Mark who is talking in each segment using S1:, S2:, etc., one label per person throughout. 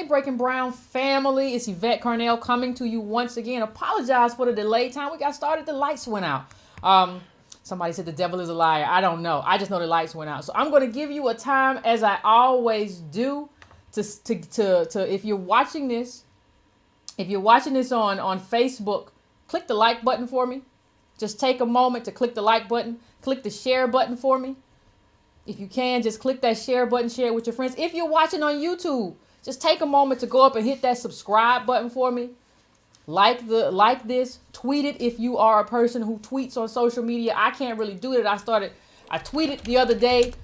S1: Hey, Breaking Brown family, it's Yvette Carnell coming to you once again. Apologize for the delayed time. We got started, the lights went out. Somebody said the devil is a liar. I don't know. I just know the lights went out. So I'm going to give you a time, as I always do, to if you're watching this, on Facebook, click the like button for me. Just take a moment to click the like button. Click the share button for me. If you can, just click that share button, share it with your friends. If you're watching on YouTube, just take a moment to go up and hit that subscribe button for me. Like this, tweet it if you are a person who tweets on social media. I can't really do it. I tweeted the other day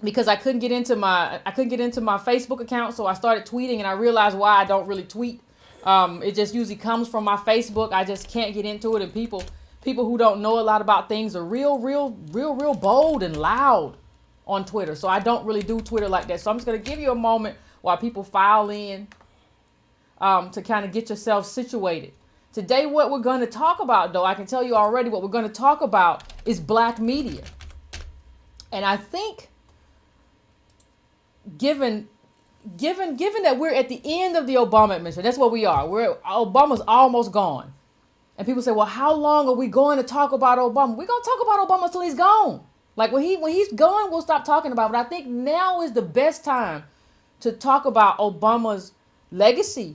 S1: because I couldn't get into my Facebook account, so I started tweeting, and I realized why I don't really tweet. It just usually comes from my Facebook. I just can't get into it, and people who don't know a lot about things are real bold and loud on Twitter. So I don't really do Twitter like that. So I'm just gonna give you a moment while people file in to kind of get yourself situated. Today, what we're going to talk about, though, I can tell you already, what we're going to talk about is black media. And I think given that we're at the end of the Obama administration, that's what we are. Obama's almost gone. And people say, well, how long are we going to talk about Obama? We're going to talk about Obama until he's gone. Like when he's gone, we'll stop talking about it. But I think now is the best time to talk about Obama's legacy,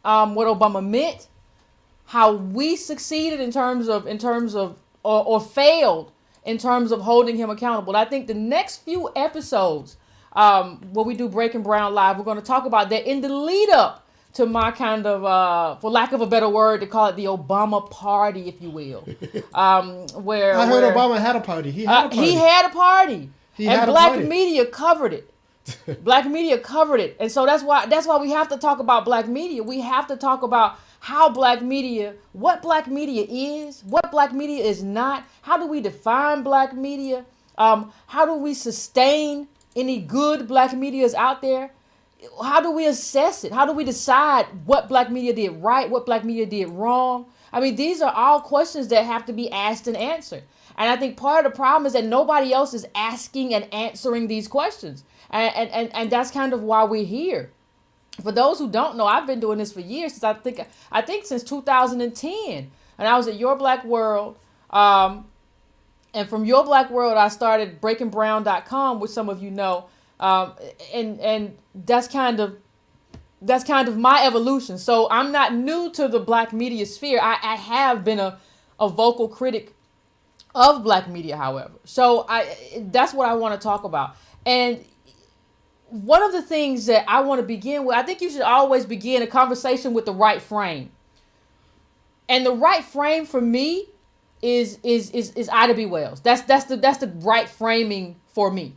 S1: what Obama meant, how we succeeded in terms of or failed in terms of holding him accountable. And I think the next few episodes, where we do Breaking Brown Live, we're going to talk about that in the lead up to my kind of, for lack of a better word, to call it the Obama party, if you will. Where
S2: I heard Obama had a party. He had a party.
S1: He had a party. And black media covered it. Black media covered it. And so that's why we have to talk about black media. We have to talk about how black media, what black media is, what black media is not. How do we define black media? How do we sustain any good black media is out there? How do we assess it? How do we decide what black media did right, what black media did wrong? I mean, these are all questions that have to be asked and answered. And I think part of the problem is that nobody else is asking and answering these questions. And that's kind of why we're here. For those who don't know, I've been doing this for years, since I think since 2010. And I was at Your Black World. And from Your Black World, I started breakingbrown.com, which some of you know. And that's kind of my evolution. So I'm not new to the black media sphere. I have been a vocal critic of black media, however. So that's what I want to talk about. And one of the things that I want to begin with, I think you should always begin a conversation with the right frame. And the right frame for me is Ida B. Wells. That's the right framing for me.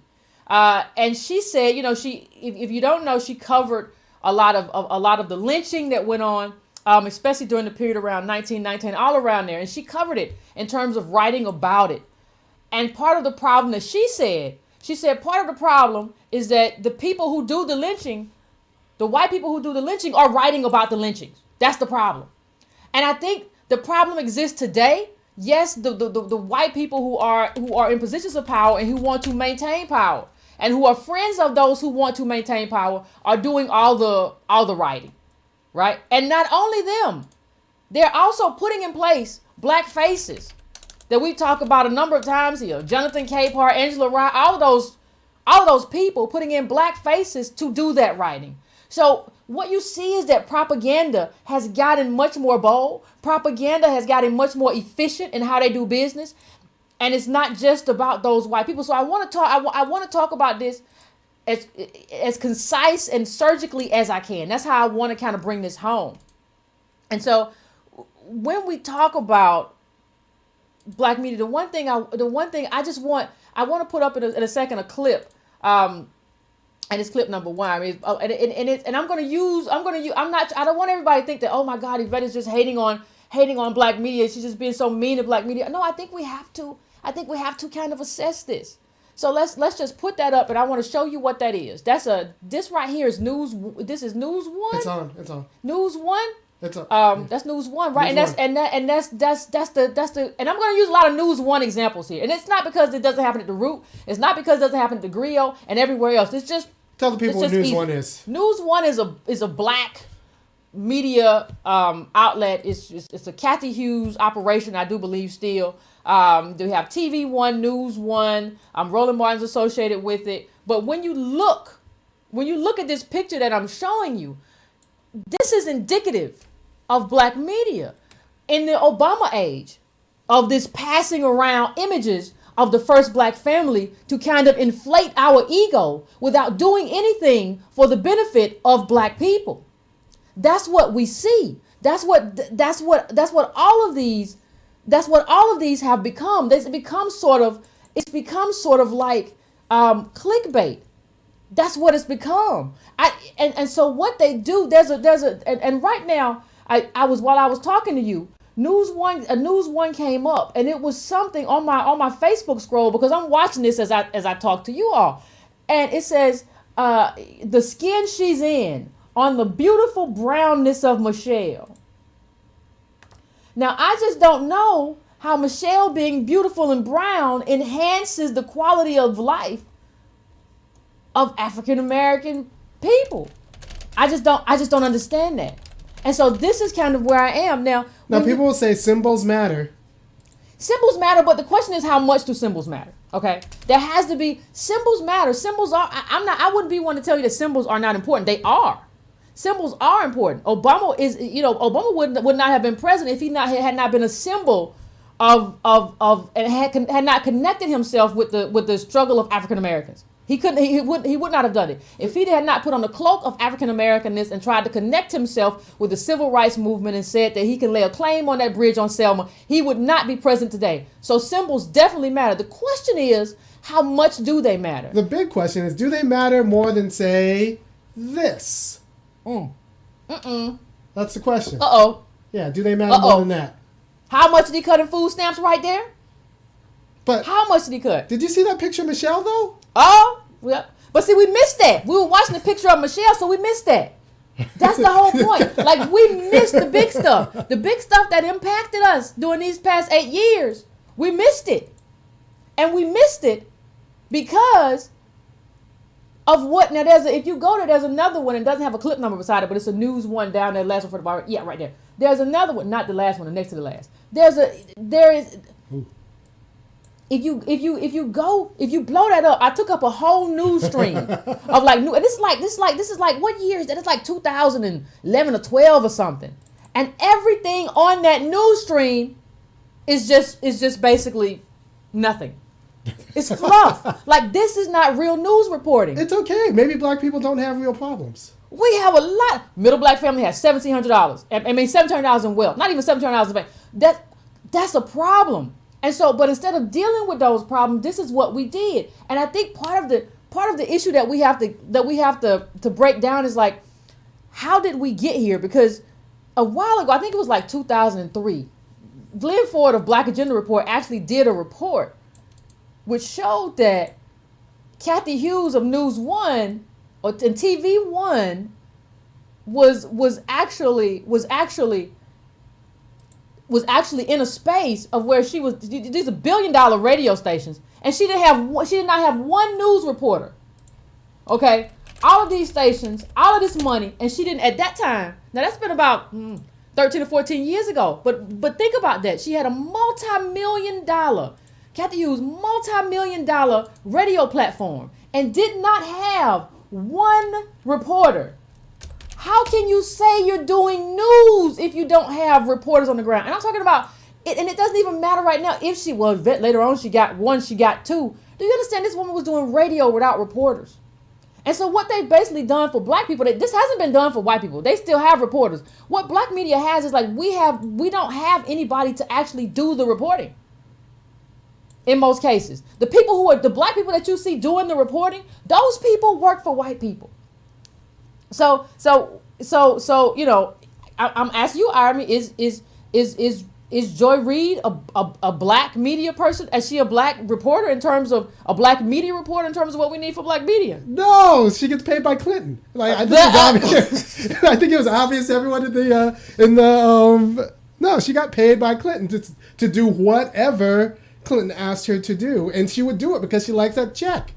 S1: And she said, if you don't know, she covered a lot of the lynching that went on, especially during the period around 1919, all around there. And she covered it in terms of writing about it. And part of the problem that she said part of the problem is that the people who do the lynching, the white people who do the lynching, are writing about the lynchings. That's the problem. And I think the problem exists today. Yes, the white people who are in positions of power and who want to maintain power and who are friends of those who want to maintain power are doing all the writing, right? And not only them, they're also putting in place black faces that we talk about a number of times here. Jonathan Capehart, Angela Rye, all of those people putting in black faces to do that writing. So what you see is that propaganda has gotten much more bold. Propaganda has gotten much more efficient in how they do business. And it's not just about those white people. So I want to talk about this as concise and surgically as I can. That's how I want to kind of bring this home. And so when we talk about black media, the one thing I want to put up in a second a clip, and it's clip number 1. I mean, I don't want everybody to think that, oh my God, Yvette is just hating on black media. She's just being so mean to black media. No, I think we have to kind of assess this. So let's just put that up, and I want to show you what that is. This right here is news. This is News One.
S2: It's on.
S1: News One.
S2: It's on.
S1: That's News One, right?
S2: News
S1: and that's the. And I'm going to use a lot of News One examples here, and it's not because it doesn't happen at the Root. It's not because it doesn't happen at the Griot and everywhere else. It's just
S2: Tell the people what News One is.
S1: News One is a black media outlet. It's a Kathy Hughes operation, I do believe still. They have TV One, News One. Roland Martin's associated with it. But when you look at this picture that I'm showing you, this is indicative of black media in the Obama age, of this passing around images of the first black family to kind of inflate our ego without doing anything for the benefit of black people. That's what we see. That's what all of these have become. It's become sort of like clickbait. That's what it's become. And so what they do, and right now while I was talking to you, News One came up, and it was something on my Facebook scroll, because I'm watching this as I talk to you all, and it says the skin she's in on the beautiful brownness of Michelle. Now I just don't know how Michelle being beautiful and brown enhances the quality of life of African American people. I just don't understand that. And so this is kind of where I am now.
S2: Now people will say symbols matter.
S1: Symbols matter, but the question is, how much do symbols matter? Okay, there has to be, symbols matter. Symbols are. I wouldn't be one to tell you that symbols are not important. They are. Symbols are important. Obama would not have been president if he had not been a symbol of and had not connected himself with the struggle of African Americans. He would not have done it if he had not put on the cloak of African Americanness and tried to connect himself with the civil rights movement and said that he can lay a claim on that bridge on Selma. He would not be president today. So symbols definitely matter. The question is, how much do they matter?
S2: The big question is, do they matter more than, say, this? That's the question. Yeah, do they matter more than that?
S1: How much did he cut in food stamps right there?
S2: But
S1: how much did he cut?
S2: Did you see that picture of Michelle, though?
S1: Oh, yeah. But see, we missed that. We were watching the picture of Michelle, so we missed that. That's the whole point. Like, we missed the big stuff. The big stuff that impacted us during these past 8 years. We missed it. And we missed it because of what? Now, if you go there, there's another one. It doesn't have a clip number beside it, but it's a News One down there, last one for the bar. Yeah, right there. There's another one, not the last one, the next to the last. If you blow that up, I took up a whole news stream of like new. And this is like what year is that? It's like 2011 or 12 or something. And everything on that news stream is just basically nothing. It's fluff. Like, this is not real news reporting.
S2: It's okay. Maybe black people don't have real problems.
S1: We have a lot. Middle black family has $1,700. I mean, $1,700 in wealth. Not even $1,700 in bank. That's a problem. And so, but instead of dealing with those problems, this is what we did. And I think part of the issue that we have to break down is, like, how did we get here? Because a while ago, I think it was like 2003, Glenn Ford of Black Agenda Report actually did a report which showed that Kathy Hughes of News One and TV One was actually in a space of where she was. These are $1 billion radio stations, and she did not have one news reporter. Okay, all of these stations, all of this money, and she didn't at that time. Now that's been about 13 or 14 years ago. But think about that. She had a multi-million-dollar, Kathy Hughes, multi-million-dollar radio platform, and did not have one reporter. How can you say you're doing news if you don't have reporters on the ground? And I'm talking about it, and it doesn't even matter right now if later on she got one, she got two. Do you understand? This woman was doing radio without reporters. And so what they've basically done for black people, this hasn't been done for white people. They still have reporters. What black media has is, like, we don't have anybody to actually do the reporting. In most cases, the black people that you see doing the reporting, those people work for white people. So you know, I'm asking you, Irony, is Joy Reid a black media person? Is she a black reporter in terms of a black media reporter in terms of what we need for black media?
S2: No, she gets paid by Clinton. Like, I think it's obvious. I think it was obvious to everyone no, she got paid by Clinton to do whatever Clinton asked her to do, and she would do it because she likes that check.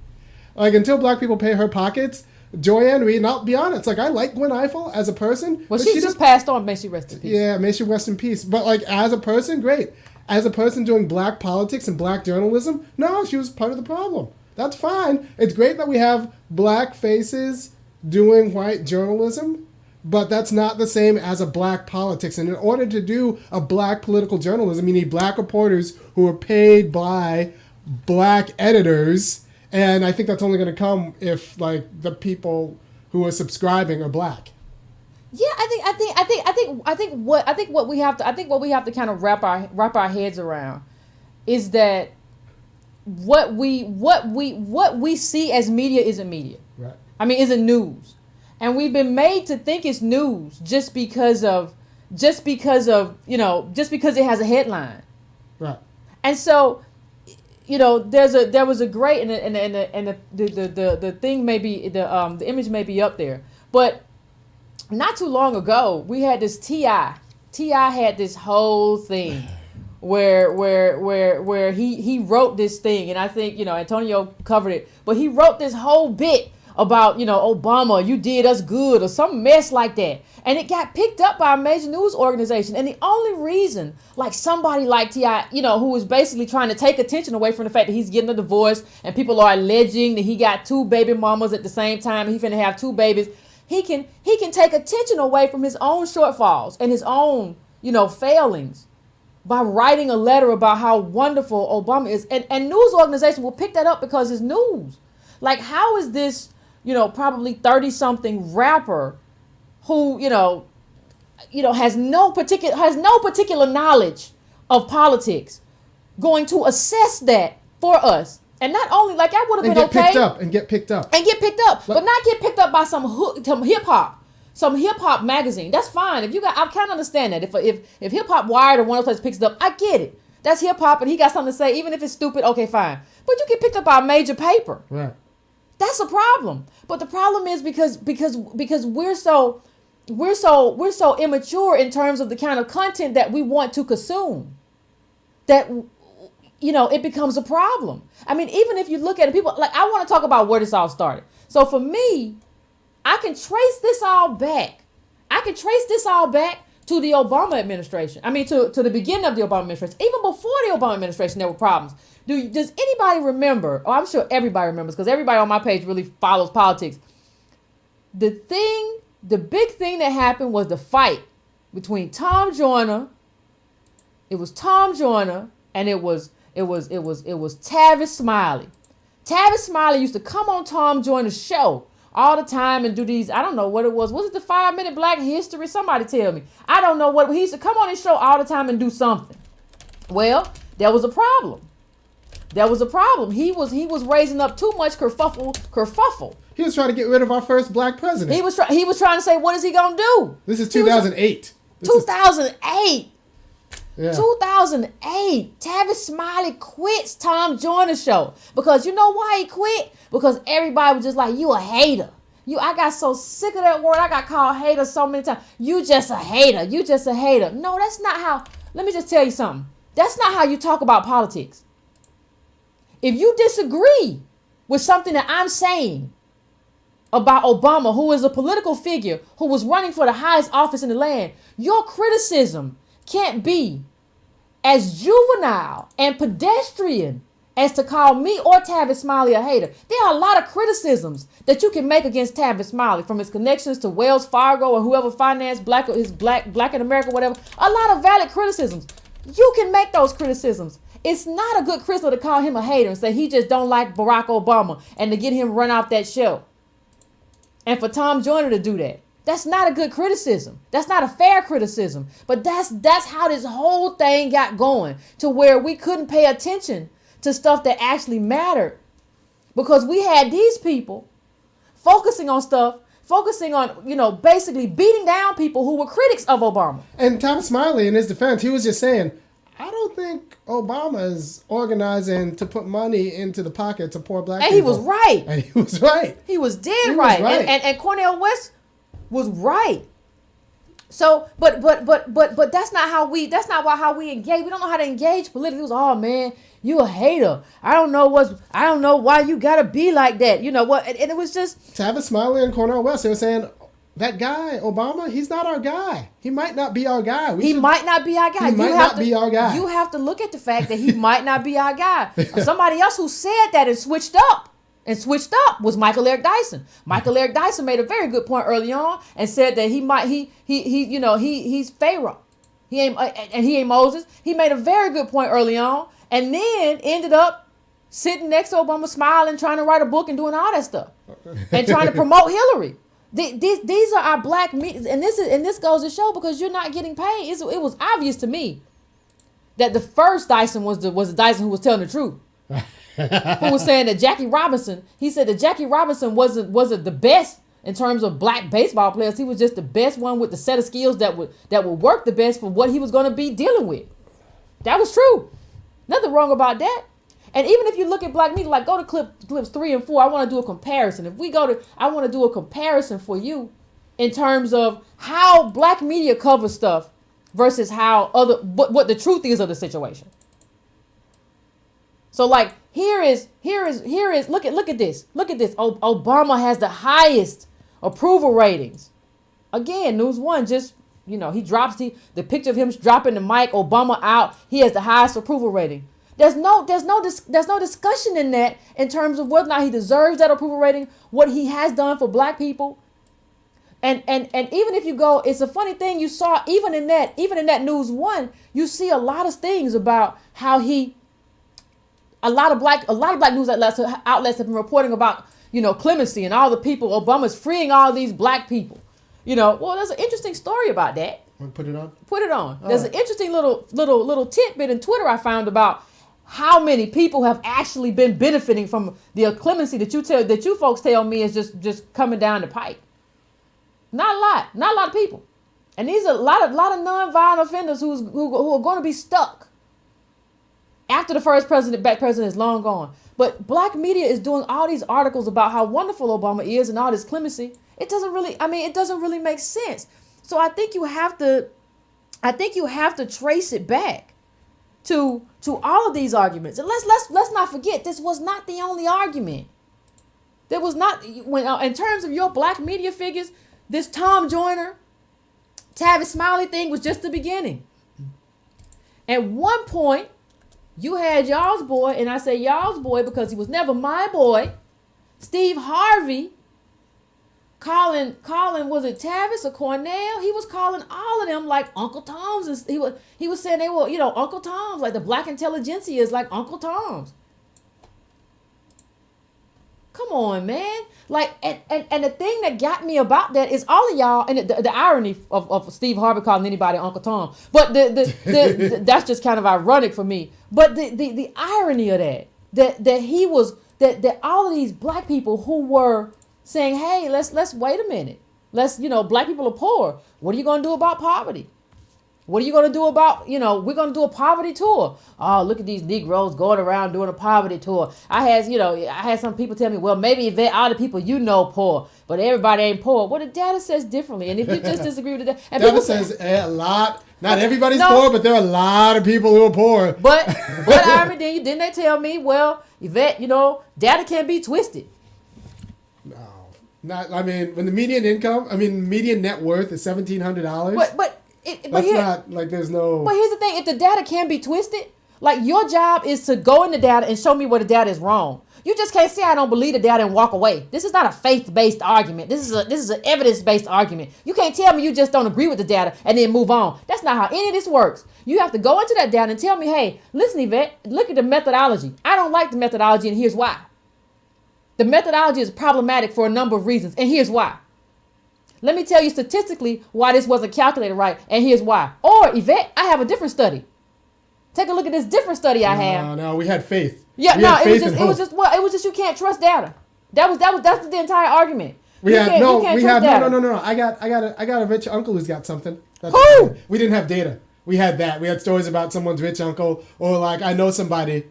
S2: Like, until black people pay her pockets, Joanne Reed, and I'll be honest, like, I like Gwen Ifill as a person.
S1: Well, she just passed on. May she rest in peace.
S2: Yeah, may she rest in peace. But, like, as a person, great. As a person doing black politics and black journalism, no, she was part of the problem. That's fine. It's great that we have black faces doing white journalism, but that's not the same as a black politics. And in order to do a black political journalism, you need black reporters who are paid by black editors. And I think that's only going to come if, like, the people who are subscribing are black.
S1: Yeah, I think what we have to kind of wrap our heads around is that what we see as media isn't media.
S2: Right.
S1: I mean, isn't news. And we've been made to think it's news just because it has a headline.
S2: Right.
S1: And so, there was a great and the thing may be the image may be up there, but not too long ago we had this T.I. had this whole thing where he wrote this thing, and I think Antonio covered it, but he wrote this whole bit about Obama, you did us good or some mess like that, and it got picked up by a major news organization. And the only reason, like, somebody like T.I., who was basically trying to take attention away from the fact that he's getting a divorce and people are alleging that he got 2 baby mamas at the same time, he finna have 2 babies, he can take attention away from his own shortfalls and his own failings by writing a letter about how wonderful Obama is, and news organizations will pick that up because it's news. Like, how is this probably 30-something rapper who, has no particular knowledge of politics going to assess that for us? And not only, like, that would have been okay.
S2: And get picked up.
S1: But not get picked up by some hip hop magazine. That's fine. If you got, I kind of understand that. If Hip Hop Wired or one of those places picks it up, I get it. That's hip hop, and he got something to say, even if it's stupid. Okay, fine. But you get picked up by a major paper.
S2: Right.
S1: That's a problem. But the problem is because we're so immature in terms of the kind of content that we want to consume, that it becomes a problem. I mean, even if you look at it, people, like, I want to talk about where this all started. So for me, I can trace this all back to the Obama administration. I mean, to the beginning of the Obama administration. Even before the Obama administration, there were problems. Does anybody remember? Oh, I'm sure everybody remembers, because everybody on my page really follows politics. The big thing that happened was the fight between Tom Joyner. It was Tom Joyner, and it was Tavis Smiley. Tavis Smiley used to come on Tom Joyner's show all the time and do these, I don't know what it was. Was it the 5-minute Black History? Somebody tell me. I don't know what. He used to come on his show all the time and do something. Well, there was a problem. He was raising up too much kerfuffle.
S2: He was trying to get rid of our first black president.
S1: He was trying to say, what is he gonna do?
S2: This is 2008.
S1: 2008.
S2: Yeah.
S1: 2008, Tavis Smiley quits Tom Joyner's show. Because you know why he quit? Because everybody was just like, you a hater. I got so sick of that word. I got called hater so many times. You just a hater. No, that's not how. Let me just tell you something. That's not how you talk about politics. If you disagree with something that I'm saying about Obama, who is a political figure who was running for the highest office in the land, your criticism can't be as juvenile and pedestrian as to call me or Tavis Smiley a hater. There are a lot of criticisms that you can make against Tavis Smiley, from his connections to Wells Fargo or whoever financed black in America, whatever. A lot of valid criticisms. You can make those criticisms. It's not a good criticism to call him a hater and say he just don't like Barack Obama and to get him run off that show. And for Tom Joyner to do that. That's not a good criticism. That's not a fair criticism. But that's how this whole thing got going, to where we couldn't pay attention to stuff that actually mattered, because we had these people focusing on basically beating down people who were critics of Obama.
S2: And Tom Smiley, in his defense, he was just saying, I don't think Obama is organizing to put money into the pockets of poor black people.
S1: And he was right.
S2: And he was right.
S1: He was dead right. And Cornel West was right. So, but that's not how we engage. We don't know how to engage politically. It was, oh man, You a hater. I don't know why you gotta be like that. You know what? And it was just
S2: Tavis Smiley and Cornel West. They were saying that guy Obama, he's not our guy. He might not be our guy.
S1: He might not be our guy.
S2: He might not be our guy.
S1: You have to look at the fact that he might not be our guy. Somebody else who said that and switched up was Michael Eric Dyson. Michael Eric Dyson made a very good point early on and said that he's Pharaoh. He ain't Moses. He made a very good point early on, and then ended up sitting next to Obama, smiling, trying to write a book and doing all that stuff, and trying to promote Hillary. These are our black media, and this goes to show because you're not getting paid. It was obvious to me that the first Dyson was the Dyson who was telling the truth. Who was saying that Jackie Robinson? He said that Jackie Robinson wasn't the best in terms of black baseball players. He was just the best one with the set of skills that would work the best for what he was going to be dealing with. That was true. Nothing wrong about that. And even if you look at black media, like go to clips 3 and 4, I want to do a comparison. I want to do a comparison for you in terms of how black media covers stuff versus how what the truth is of the situation. So like here is look at this. Obama has the highest approval ratings. Again, News One just he drops the picture of him dropping the mic, Obama out. He has the highest approval rating. There's no discussion in that in terms of whether or not he deserves that approval rating, what he has done for black people. And even if you go, it's a funny thing you saw even in that News One, you see a lot of things about how a lot of black news outlets have been reporting about, clemency and all the people Obama's freeing all these black people. Well, there's an interesting story about that.
S2: Put it on.
S1: Put it on. There's an interesting little tidbit in Twitter I found about how many people have actually been benefiting from the clemency that you folks tell me is just coming down the pike. Not a lot of people, and these are a lot of non-violent offenders who are going to be stuck after the first black president is long gone. But black media is doing all these articles about how wonderful Obama is and all this clemency. It doesn't really make sense. So I think you have to trace it back to all of these arguments. And let's not forget, this was not the only argument. There was not, in terms of your black media figures, this Tom Joyner, Tavis Smiley thing was just the beginning. At one point, you had y'all's boy, and I say y'all's boy because he was never my boy, Steve Harvey, calling, was it Tavis or Cornell? He was calling all of them like Uncle Toms. And he was saying they were, Uncle Toms, like the black intelligentsia is like Uncle Toms. Come on, man. Like, and the thing that got me about that is all of y'all, and the irony of Steve Harvey calling anybody Uncle Tom, but the that's just kind of ironic for me. But the irony of that all of these black people who were saying, hey, let's wait a minute. Black people are poor. What are you going to do about poverty? What are you going to do about, we're going to do a poverty tour. Oh, look at these Negroes going around doing a poverty tour. I had some people tell me, well, maybe all the people poor, but everybody ain't poor. Well, the data says differently. And if you just disagree with the data. And
S2: data says a lot. Not everybody's poor, but there are a lot of people who are poor.
S1: But didn't they tell me, well, Yvette, data can be twisted.
S2: No. When the median net worth is $1,700.
S1: But
S2: there's no.
S1: But here's the thing: if the data can be twisted, like your job is to go in the data and show me where the data is wrong. You just can't say I don't believe the data and walk away. This is not a faith-based argument. This is an evidence-based argument. You can't tell me you just don't agree with the data and then move on. That's not how any of this works. You have to go into that data and tell me, hey, listen, Yvette, look at the methodology. I don't like the methodology, and here's why. The methodology is problematic for a number of reasons, and here's why. Let me tell you statistically why this wasn't calculated right, and here's why. Or, Yvette, I have a different study. Take a look at this different study I have.
S2: No, we had faith.
S1: Yeah, it was just you can't trust data. That's the entire argument.
S2: No. I got a rich uncle who's got something.
S1: Who?
S2: We didn't have data. We had that. We had stories about someone's rich uncle, or like I know somebody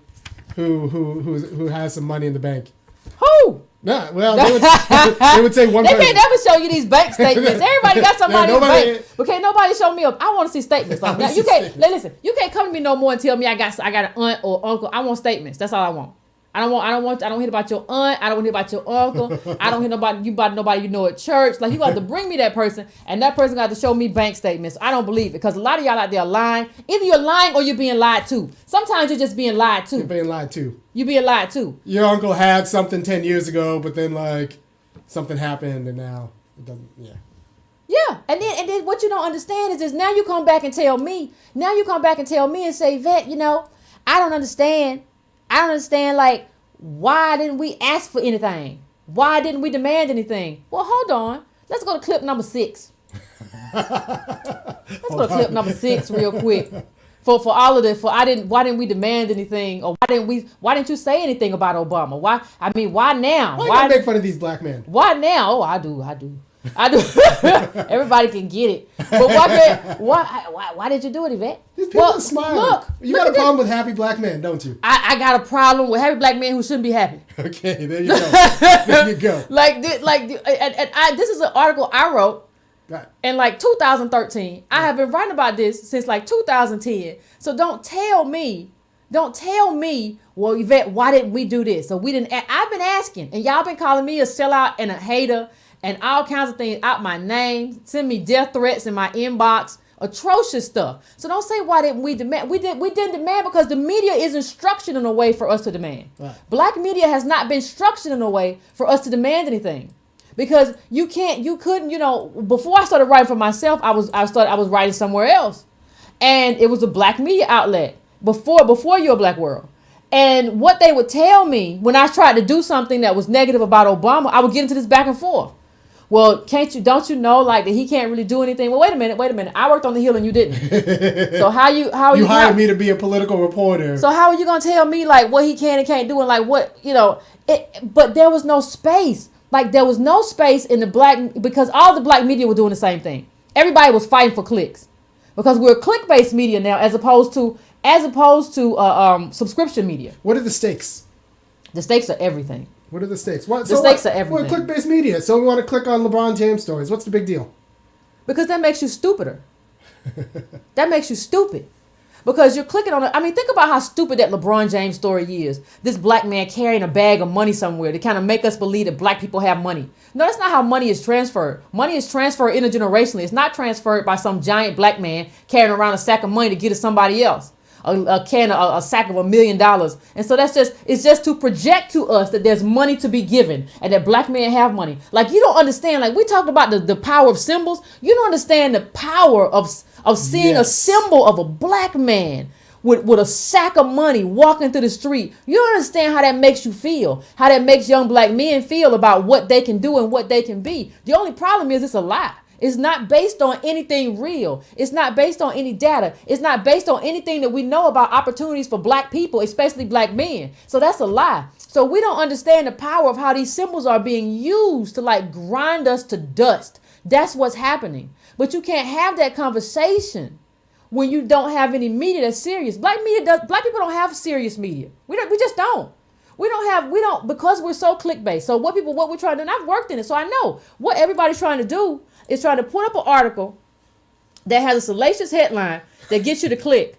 S2: who has some money in the bank.
S1: Who?
S2: Nah, well, they would say one
S1: They
S2: person.
S1: can't never show you these bank statements. Everybody got somebody in the bank. But can't nobody show me up. I want to see statements. Like now, you can't listen, you can't come to me no more and tell me I got an aunt or uncle. I want statements. That's all I want. I don't hear about your aunt. I don't hear about your uncle. I don't hear about nobody you know at church. Like, you got to bring me that person, and that person got to show me bank statements. I don't believe it, because a lot of y'all out there are lying. Either you're lying or you're being lied to. Sometimes you're just being lied to.
S2: You're being lied to.
S1: You're being lied to.
S2: Your uncle had something 10 years ago, but then like something happened, and now it doesn't. Yeah.
S1: Yeah, and then what you don't understand is now you come back and tell me. Now you come back and tell me and say, Yvette, I don't understand. Like, why didn't we ask for anything? Why didn't we demand anything? Well, hold on. Let's go to clip number 6. Let's go to clip number 6 real quick. For all of this, why didn't we demand anything, or why didn't you say anything about Obama? Why now?
S2: Why make fun of these black men?
S1: Why now? Oh, I do. Everybody can get it. But why did you do it, Yvette?
S2: These people are smiling. Look, you got a problem with happy black men, don't you?
S1: I got a problem with happy black men who shouldn't be happy.
S2: Okay, there you go. There you go.
S1: This is an article I wrote in 2013. I have been writing about this since 2010. So don't tell me, well, Yvette, why didn't we do this? So we didn't. I've been asking, and y'all been calling me a sellout and a hater and all kinds of things out my name, send me death threats in my inbox, atrocious stuff. So don't say why didn't we demand. We didn't demand because the media isn't structured in a way for us to demand. Right. Black media has not been structured in a way for us to demand anything. Because you couldn't, before I started writing for myself, I was writing somewhere else. And it was a black media outlet before your Black World. And what they would tell me when I tried to do something that was negative about Obama, I would get into this back and forth. Well, don't you know that he can't really do anything? Well, wait a minute. I worked on the Hill and you didn't. So how you
S2: hired me to be a political reporter.
S1: So how are you going to tell me what he can and can't do, and but there was no space. There was no space in because all the black media were doing the same thing. Everybody was fighting for clicks, because we're click-based media now as opposed to subscription media.
S2: What are the stakes?
S1: The stakes are everything.
S2: What are the stakes?
S1: Stakes are everything.
S2: We're click-based media, so we want to click on LeBron James stories. What's the big deal?
S1: Because that makes you stupider. That makes you stupid. Because you're clicking on it. I mean, think about how stupid that LeBron James story is. This black man carrying a bag of money somewhere to kind of make us believe that black people have money. No, that's not how money is transferred. Money is transferred intergenerationally. It's not transferred by some giant black man carrying around a sack of money to give to somebody else. A sack of $1 million. And so it's just to project to us that there's money to be given and that black men have money. You don't understand, we talked about the power of symbols. You don't understand the power of seeing a symbol of a black man with a sack of money walking through the street. You don't understand how that makes you feel, how that makes young black men feel about what they can do and what they can be. The only problem is it's a lie. It's not based on anything real. It's not based on any data. It's not based on anything that we know about opportunities for black people, especially black men. So that's a lie. So we don't understand the power of how these symbols are being used to grind us to dust. That's what's happening. But you can't have that conversation when you don't have any media that's serious. Black people don't have serious media. We just don't. We don't, because we're so clickbait. So what we're trying to do, and I've worked in it, so I know what everybody's trying to do is trying to put up an article that has a salacious headline that gets you to click.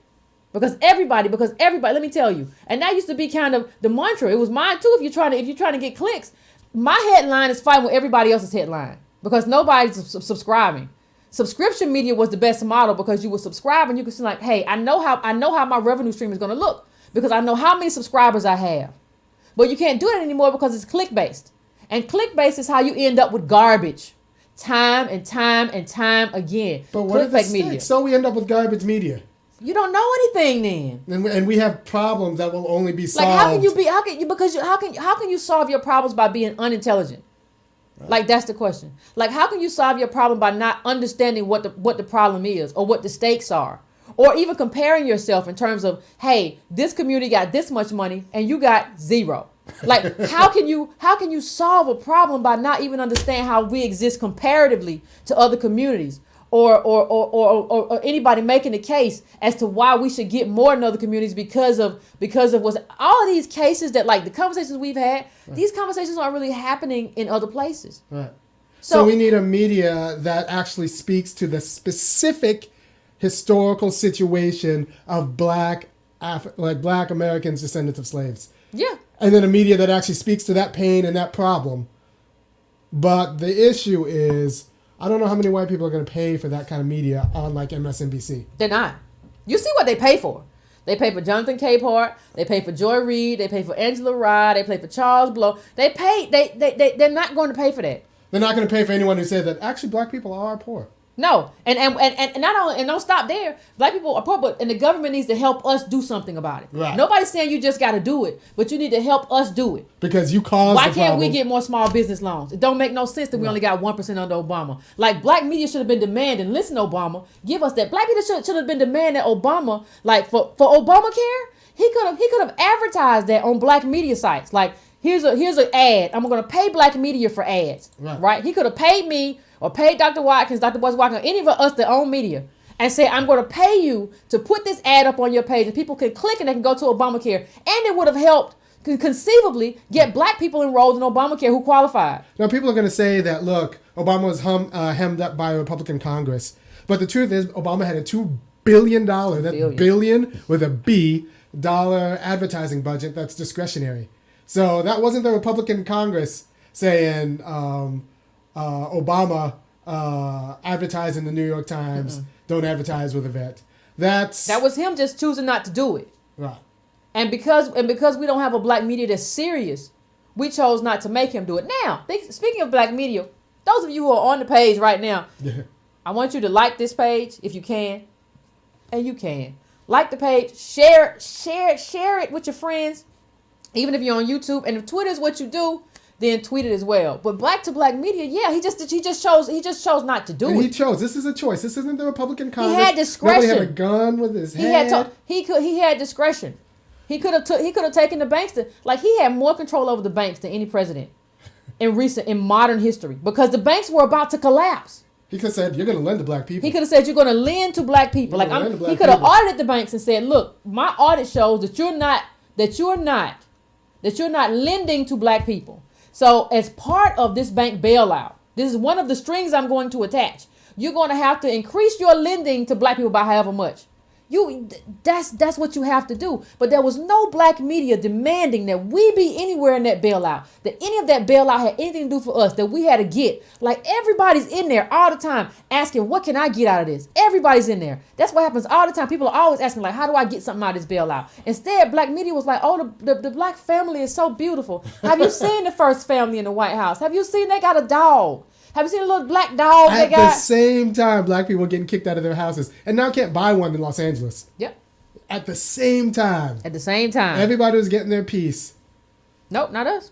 S1: Because everybody, let me tell you, and that used to be kind of the mantra. It was mine too. If you're trying to get clicks, my headline is fighting with everybody else's headline because nobody's subscribing. Subscription media was the best model because you would subscribe and you could see hey, I know how my revenue stream is going to look because I know how many subscribers I have. But you can't do it anymore because it's click-based. And click-based is how you end up with garbage. Time and time and time again.
S2: But what are the stakes? So we end up with garbage media.
S1: You don't know anything then.
S2: And we have problems that will only be solved.
S1: How can you solve your problems by being unintelligent? Right. That's the question. How can you solve your problem by not understanding what the problem is or what the stakes are? Or even comparing yourself in terms of, hey, this community got this much money and you got zero. How can you solve a problem by not even understand how we exist comparatively to other communities? or anybody making the case as to why we should get more in other communities because of what's all of these cases that like the conversations we've had. Right. These conversations aren't really happening in other places.
S2: Right. So we need a media that actually speaks to the specific historical situation of black Americans, descendants of slaves.
S1: Yeah.
S2: And then a media that actually speaks to that pain and that problem. But the issue is, I don't know how many white people are going to pay for that kind of media on like MSNBC.
S1: They're not. You see what they pay for. They pay for Jonathan Capehart. They pay for Joy Reid. They pay for Angela Rye. They pay for Charles Blow. They're not going to pay for that.
S2: They're not going to pay for anyone who said that actually black people are poor.
S1: No, and not only, and don't stop there. Black people are poor, and the government needs to help us do something about it. Right. Nobody's saying you just got to do it, but you need to help us do it.
S2: Because you caused.
S1: Why can't we get more small business loans? It don't make no sense that we only got 1% under Obama. Like black media should have been demanding. Listen, Obama, give us that. Black people should have been demanding Obama, like for Obamacare. He could have advertised that on black media sites. Like here's an ad. I'm going to pay black media for ads. Right? He could have paid me. Or pay Dr. Watkins, Dr. Boyce Watkins, any of us that own media, and say, I'm going to pay you to put this ad up on your page, and people can click and they can go to Obamacare. And it would have helped conceivably get black people enrolled in Obamacare who qualified.
S2: Now, people are going to say that, look, Obama was hemmed up by a Republican Congress. But the truth is, Obama had a $2 billion, that's billion with a B, dollar advertising budget that's discretionary. So that wasn't the Republican Congress saying, Obama advertise in the New York Times. Don't advertise with Yvette. That
S1: was him just choosing not to do it.
S2: Right.
S1: And because we don't have a black media that's serious, we chose not to make him do it. Now, speaking of black media, those of you who are on the page right now, I want you to like this page if you can, and you can like the page, share it with your friends, even if you're on YouTube, and if Twitter is what you do, then tweet it as well. But black to black media, he just chose not to do it.
S2: He chose. This is a choice. This isn't the Republican Congress.
S1: He had discretion.
S2: Nobody had a gun with his head.
S1: He had discretion. He could have taken the banks he had more control over the banks than any president in modern history, because the banks were about to collapse.
S2: He could have said, you're going to lend to black people.
S1: He could have said, you're going to lend to black people. He could have audited the banks and said, look, my audit shows that you're not lending to black people. So as part of this bank bailout, this is one of the strings I'm going to attach. You're going to have to increase your lending to black people by however much. That's what you have to do. But there was no black media demanding that we be anywhere in that bailout, that any of that bailout had anything to do for us, that we had to get. Like everybody's in there all the time asking, what can I get out of this? Everybody's in there. That's what happens all the time. People are always asking, like, how do I get something out of this bailout? Instead, black media was like, oh, the black family is so beautiful. Have you seen the first family in the White House? Have you seen they got a dog? Have you seen a little black dog they got? At
S2: the same time, black people were getting kicked out of their houses. And now can't buy one in Los Angeles.
S1: Yep.
S2: At the same time.
S1: Everybody
S2: was getting their piece.
S1: Nope, not us.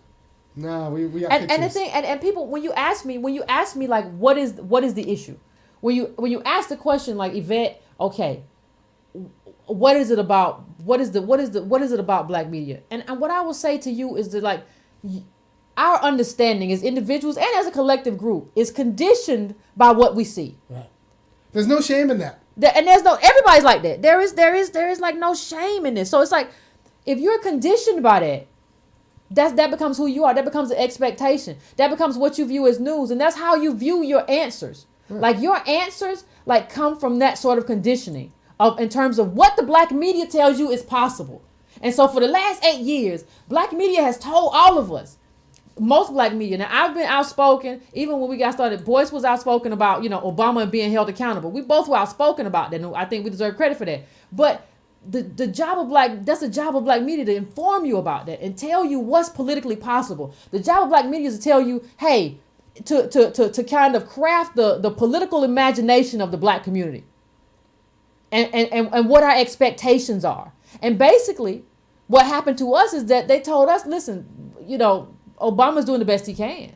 S2: No, we got pictures.
S1: And the thing, and people, when you ask me like, what is the issue? When you ask the question like, Yvette, okay, what is it about? What is it about black media? And what I will say to you is that, like, our understanding as individuals and as a collective group is conditioned by what we see.
S2: Right. There's no shame in that.
S1: And everybody's like that. There is like no shame in this. So it's like, if you're conditioned by that becomes who you are. That becomes an expectation. That becomes what you view as news. And that's how you view your answers. Right. Like your answers like come from that sort of conditioning in terms of what the black media tells you is possible. And so for the last 8 years, black media has told all of us, most black media. Now, I've been outspoken. Even when we got started, Boyce was outspoken about, Obama and being held accountable. We both were outspoken about that. And I think we deserve credit for that. But the job of that's the job of black media, to inform you about that and tell you what's politically possible. The job of black media is to tell you, hey, to kind of craft the political imagination of the black community and what our expectations are. And basically, what happened to us is that they told us, listen, Obama's doing the best he can.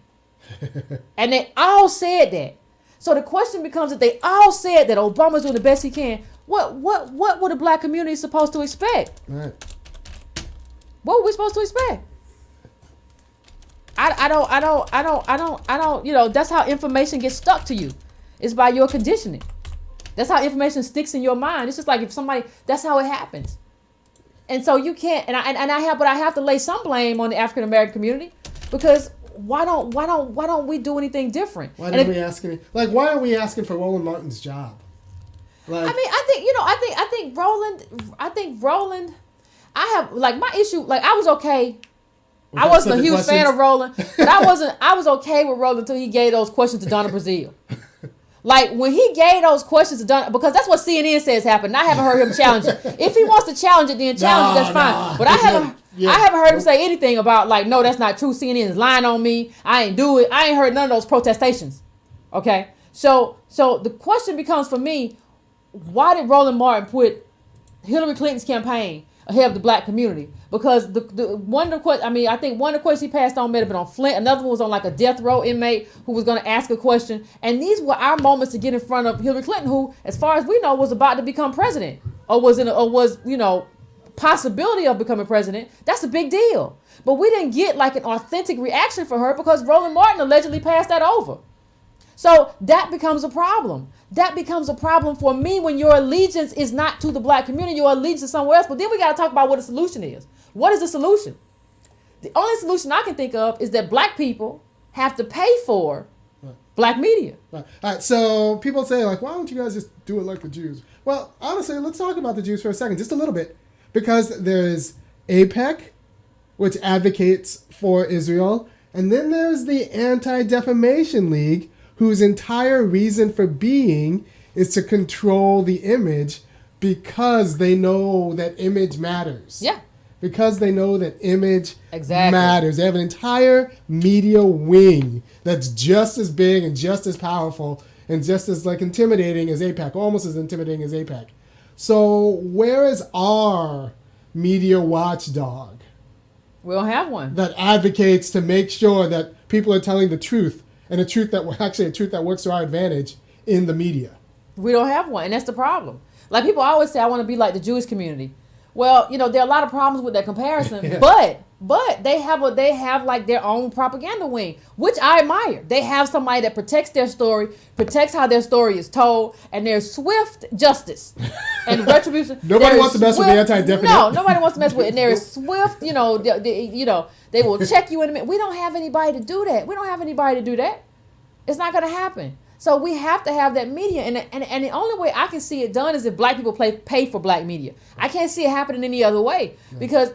S1: And they all said that. So the question becomes, that they all said that Obama's doing the best he can, what were the black community supposed to expect?
S2: Right.
S1: What were we supposed to expect? I don't, that's how information gets stuck to you. It's by your conditioning. That's how information sticks in your mind. It's just like if somebody, that's how it happens. And so you can't, but I have to lay some blame on the African American community, because why don't we do anything different?
S2: Why aren't we asking for Roland Martin's job? Like,
S1: I think Roland, I have, like, my issue, like, I was okay. I wasn't a huge fan of Roland, but I was okay with Roland until he gave those questions to Donna Brazile. Like, when he gave those questions to Donna, because that's what CNN says happened. I haven't heard him challenge it. If he wants to challenge it, then challenge it, that's fine. But I haven't heard him say anything about, like, no, that's not true. CNN is lying on me. I ain't do it. I ain't heard none of those protestations. Okay? So the question becomes for me, why did Roland Martin put Hillary Clinton's campaign ahead of the black community? Because I think one of the questions he passed on may have been on Flint. Another one was on, like, a death row inmate who was going to ask a question. And these were our moments to get in front of Hillary Clinton, who, as far as we know, was about to become president, or was possibility of becoming president. That's a big deal. But we didn't get, like, an authentic reaction for her because Roland Martin allegedly passed that over. So that becomes a problem. That becomes a problem for me when your allegiance is not to the black community, your allegiance is somewhere else. But then we got to talk about what the solution is. What is the solution? The only solution I can think of is that black people have to pay for black media.
S2: Right. All right, so people say, like, why don't you guys just do it like the Jews? Well, honestly, let's talk about the Jews for a second, just a little bit. Because there's AIPAC, which advocates for Israel. And then there's the Anti-Defamation League, whose entire reason for being is to control the image because they know that image matters.
S1: Yeah.
S2: Because they know that image matters. They have an entire media wing that's just as big and just as powerful and just as, like, intimidating as AIPAC, almost as intimidating as AIPAC. So where is our media watchdog?
S1: We don't have one.
S2: That advocates to make sure that people are telling the truth, and a truth that works to our advantage in the media.
S1: We don't have one, and that's the problem. Like, people always say, I want to be like the Jewish community. Well, there are a lot of problems with that comparison, yeah. but they have like their own propaganda wing, which I admire. They have somebody that protects their story, protects how their story is told, and there's swift justice and retribution.
S2: Nobody wants to mess with the anti-defamation.
S1: No, nobody wants to mess with it. And there is swift, they will check you in a minute. We don't have anybody to do that. It's not going to happen. So we have to have that media, and the only way I can see it done is if black people pay for black media. I can't see it happening any other way, because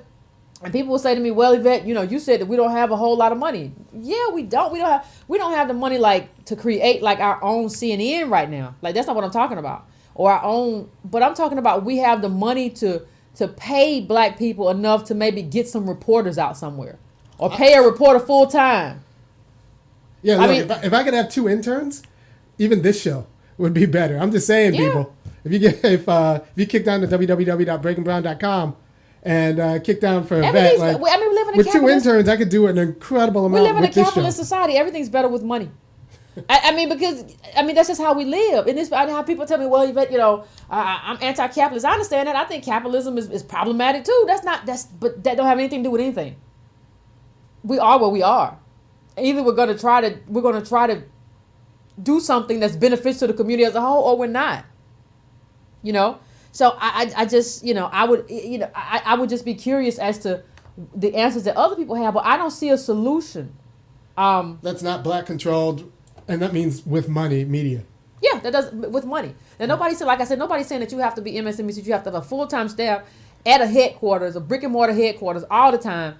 S1: and people will say to me, well, Yvette, you said that we don't have a whole lot of money. Yeah, we don't. We don't have the money, like, to create, like, our own CNN right now. Like, that's not what I'm talking about. Or our own, but I'm talking about we have the money to pay black people enough to maybe get some reporters out somewhere, or pay a reporter full time.
S2: Yeah, look, if I could have 2 interns, even this show would be better. I'm just saying, people. If you kick down to www.breakingbrown.com and kick down for Yvette,
S1: we live in a
S2: with 2 interns, I could do an incredible amount.
S1: We live in a capitalist society. Everything's better with money. Because that's just how we live. And this, how people tell me, well, Yvette, I'm anti-capitalist. I understand that. I think capitalism is problematic too. But that don't have anything to do with anything. We are what we are. Either we're going to try to do something that's beneficial to the community as a whole, or we're not. So I just, I would just be curious as to the answers that other people have, but I don't see a solution.
S2: That's not black controlled, and that means with money media.
S1: Yeah, that does, with money. Now, nobody's saying that you have to be MSNBC. You have to have a full-time staff at a headquarters, a brick and mortar headquarters all the time,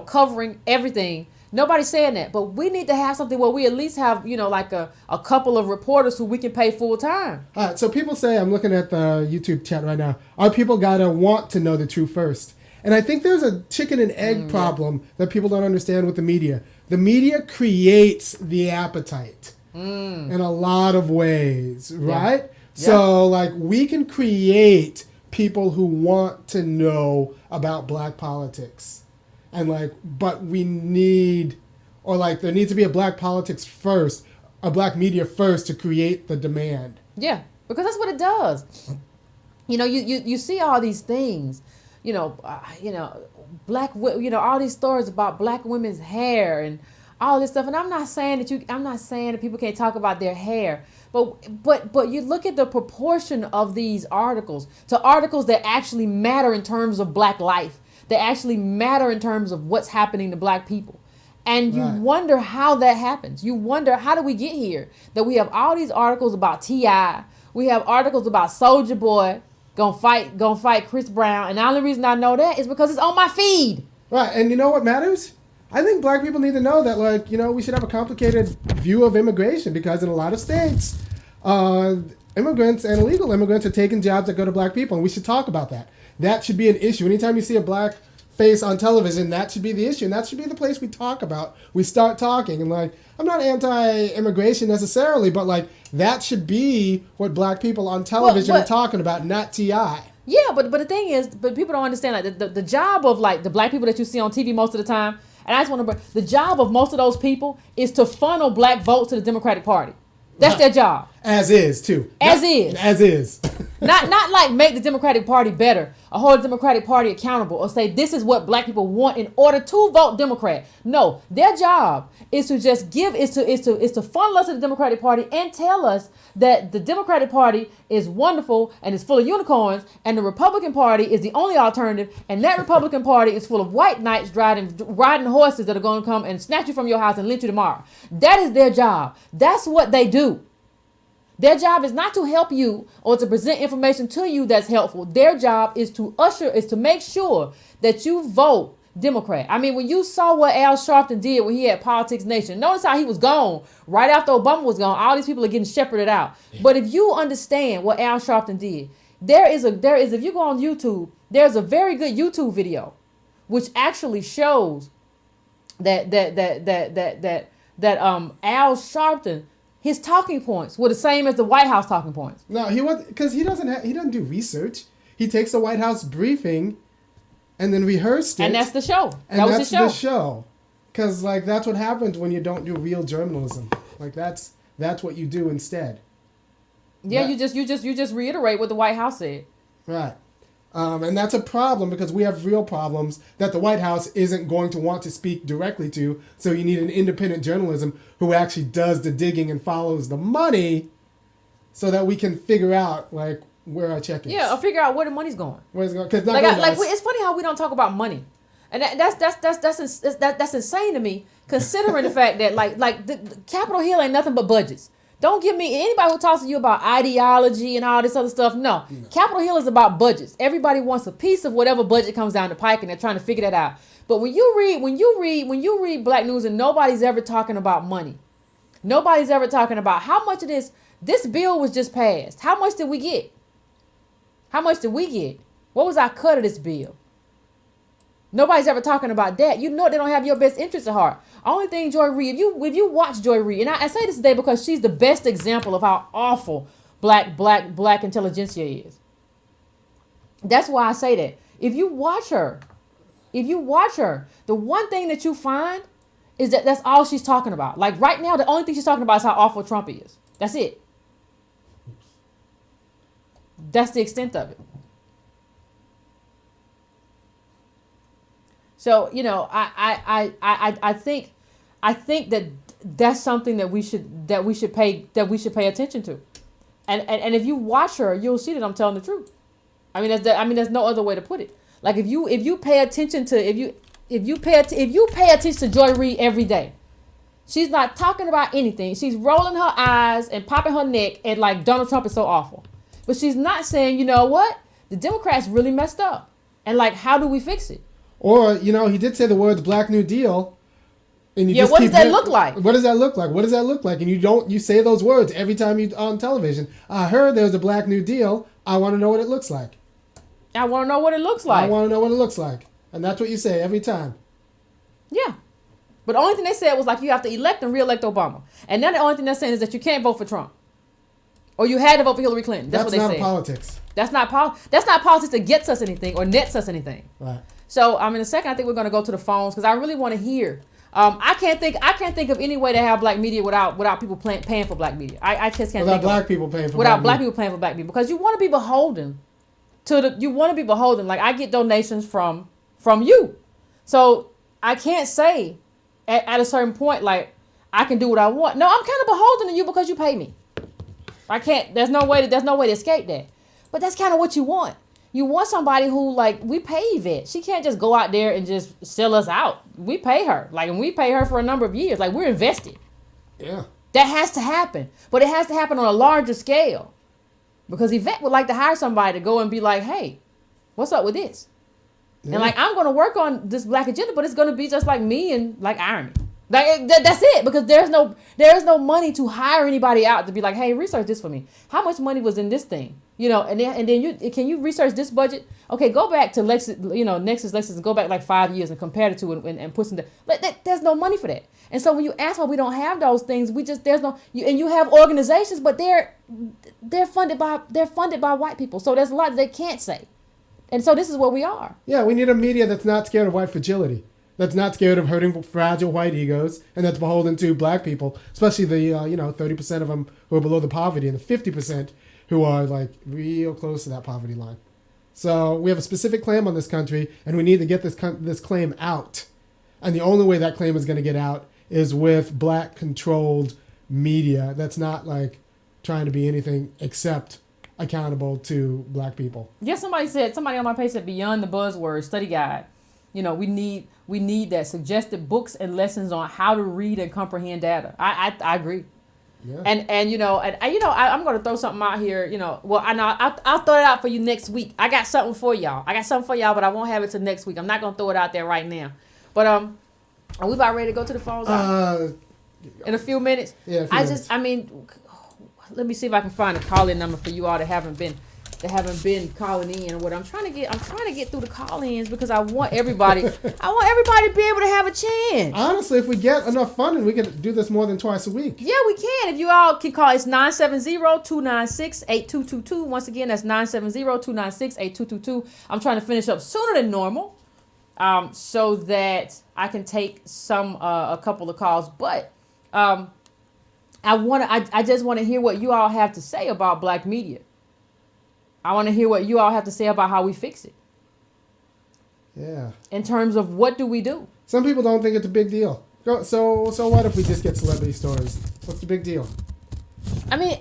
S1: covering everything. Nobody's saying that, but we need to have something where we at least have, like a couple of reporters who we can pay full time.
S2: All right, so people say, I'm looking at the YouTube chat right now, our people gotta want to know the truth first. And I think there's a chicken and egg problem that people don't understand with the media. The media creates the appetite in a lot of ways, right? Yeah. So, like, we can create people who want to know about black politics. And, like, but we need, or, like, there needs to be a black politics first, a black media first to create the demand.
S1: Yeah, because that's what it does. You see all these things, black, all these stories about black women's hair and all this stuff. And I'm not saying that people can't talk about their hair. But you look at the proportion of these articles to articles that actually matter in terms of black life, that actually matter in terms of what's happening to black people. And you wonder how that happens. You wonder, how do we get here? That we have all these articles about T.I. We have articles about Soulja Boy gonna fight Chris Brown. And the only reason I know that is because it's on my feed.
S2: Right. And you know what matters? I think black people need to know that, like, you know, we should have a complicated view of immigration, because in a lot of states, immigrants and illegal immigrants are taking jobs that go to black people, and we should talk about that. That should be an issue. Anytime you see a black face on television, that should be the issue, and that should be the place we talk about. We start talking, and like, I'm not anti-immigration necessarily, but like, that should be what black people on television are talking about, not T.I.
S1: Yeah, but the thing is, but people don't understand, like, the job of, like, the black people that you see on TV most of the time, and I just want to, the job of most of those people is to funnel black votes to the Democratic Party. That's their job.
S2: As is, too.
S1: As is.
S2: As is.
S1: not like make the Democratic Party better or hold the Democratic Party accountable or say this is what black people want in order to vote Democrat. No, their job is to just is to funnel us to the Democratic Party and tell us that the Democratic Party is wonderful and is full of unicorns, and the Republican Party is the only alternative, and that Republican Party is full of white knights riding horses that are going to come and snatch you from your house and lynch you tomorrow. That is their job. That's what they do. Their job is not to help you or to present information to you that's helpful. Their job is to make sure that you vote Democrat. I mean, when you saw what Al Sharpton did when he had Politics Nation, notice how he was gone right after Obama was gone. All these people are getting shepherded out. But if you understand what Al Sharpton did, there is if you go on YouTube, there's a very good YouTube video which actually shows that Al Sharpton, his talking points were the same as the White House talking points.
S2: No, he doesn't do research. He takes the White House briefing and then rehearsed it.
S1: And that's the show.
S2: And that's the show. Because, like, that's what happens when you don't do real journalism. Like, that's what you do instead.
S1: Yeah, you just reiterate what the White House said.
S2: Right. And that's a problem, because we have real problems that the White House isn't going to want to speak directly to. So you need an independent journalism who actually does the digging and follows the money, so that we can figure out, like, where our check is.
S1: Yeah, or figure out where the money's going.
S2: Where it's going? Cause
S1: it's funny how we don't talk about money, and that's insane to me, considering the fact that like the Capitol Hill ain't nothing but budgets. Don't give me anybody who talks to you about ideology and all this other stuff. No. Capitol Hill is about budgets. Everybody wants a piece of whatever budget comes down the pike, and they're trying to figure that out. But when you read Black News, and nobody's ever talking about money, nobody's ever talking about how much of this bill was just passed. How much did we get? How much did we get? What was our cut of this bill? Nobody's ever talking about that. You know they don't have your best interest at heart. Only thing Joy Reid, if you watch Joy Reid, and I say this today because she's the best example of how awful black intelligentsia is. That's why I say that. If you watch her, the one thing that you find is that that's all she's talking about. Like right now, the only thing she's talking about is how awful Trump is. That's it. That's the extent of it. So, you know, I think that that's something that we should pay attention to. And if you watch her, you'll see that I'm telling the truth. I mean, there's no other way to put it. Like if you pay attention to Joy Reid every day, she's not talking about anything. She's rolling her eyes and popping her neck at like Donald Trump is so awful. But she's not saying, you know what? The Democrats really messed up. And like, how do we fix it?
S2: Or, you know, he did say the words Black New Deal. And
S1: what does that look like?
S2: What does that look like? What does that look like? And you say those words every time you on television. I heard there's a Black New Deal. I want to know what it looks like.
S1: I want to know what it looks like.
S2: I want to know what it looks like. And that's what you say every time.
S1: Yeah. But the only thing they said was like you have to elect and re-elect Obama. And then the only thing they're saying is that you can't vote for Trump. Or you had to vote for Hillary Clinton. That's what they said.
S2: That's not politics.
S1: That's not politics that gets us anything or nets us anything.
S2: Right.
S1: So in a second, I think we're going to go to the phones because I really want to hear. I can't think of any way to have black media without people paying for black media. I just can't think
S2: black people paying for
S1: without black people paying for black people, because you want to be beholden like I get donations from you. So I can't say at a certain point, like, I can do what I want. No, I'm kind of beholden to you because you pay me. I can't. There's no way to escape that. But that's kind of what you want. You want somebody who, like, we pay Yvette. She can't just go out there and just sell us out. We pay her. Like, and we pay her for a number of years. Like, we're invested.
S2: Yeah.
S1: That has to happen. But it has to happen on a larger scale. Because Yvette would like to hire somebody to go and be like, hey, what's up with this? Yeah. And, like, I'm going to work on this black agenda, but it's going to be just like me and, like, Irony. Like, that's it. Because there's no money to hire anybody out to be like, hey, research this for me. How much money was in this thing? You know, and then can you research this budget? Okay, go back to Nexus, and go back like 5 years and compare the two and put some. There's no money for that. And so when you ask why we don't have those things, you have organizations, but they're funded by white people. So there's a lot that they can't say. And so this is where we are.
S2: Yeah, we need a media that's not scared of white fragility. That's not scared of hurting fragile white egos, and that's beholden to black people, especially the 30% of them who are below the poverty and the 50% who are like real close to that poverty line. So we have a specific claim on this country, and we need to get this claim out. And the only way that claim is going to get out is with black-controlled media that's not like trying to be anything except accountable to black people.
S1: Yeah, somebody on my page said beyond the buzzword study guide. You know, we need that suggested books and lessons on how to read and comprehend data. I agree. Yeah. And I'm going to throw something out here. You know, well, I'll throw it out for you next week. I got something for y'all, but I won't have it till next week. I'm not going to throw it out there right now. But are we about ready to go to the phones? In a few minutes.
S2: Yeah.
S1: Let me see if I can find a call-in number for you all that haven't been calling in. What I'm trying to get through the call-ins because I want everybody to be able to have a chance.
S2: Honestly, if we get enough funding, we can do this more than twice a week.
S1: Yeah, we can. If you all can call, it's 970-296-8222. Once again, that's 970-296-8222. I'm trying to finish up sooner than normal, so that I can take a couple of calls. But I just want to hear what you all have to say about black media. I want to hear what you all have to say about how we fix it.
S2: Yeah. In
S1: terms of what do we do?
S2: Some people don't think it's a big deal. So what if we just get celebrity stories? What's the big deal?
S1: I mean,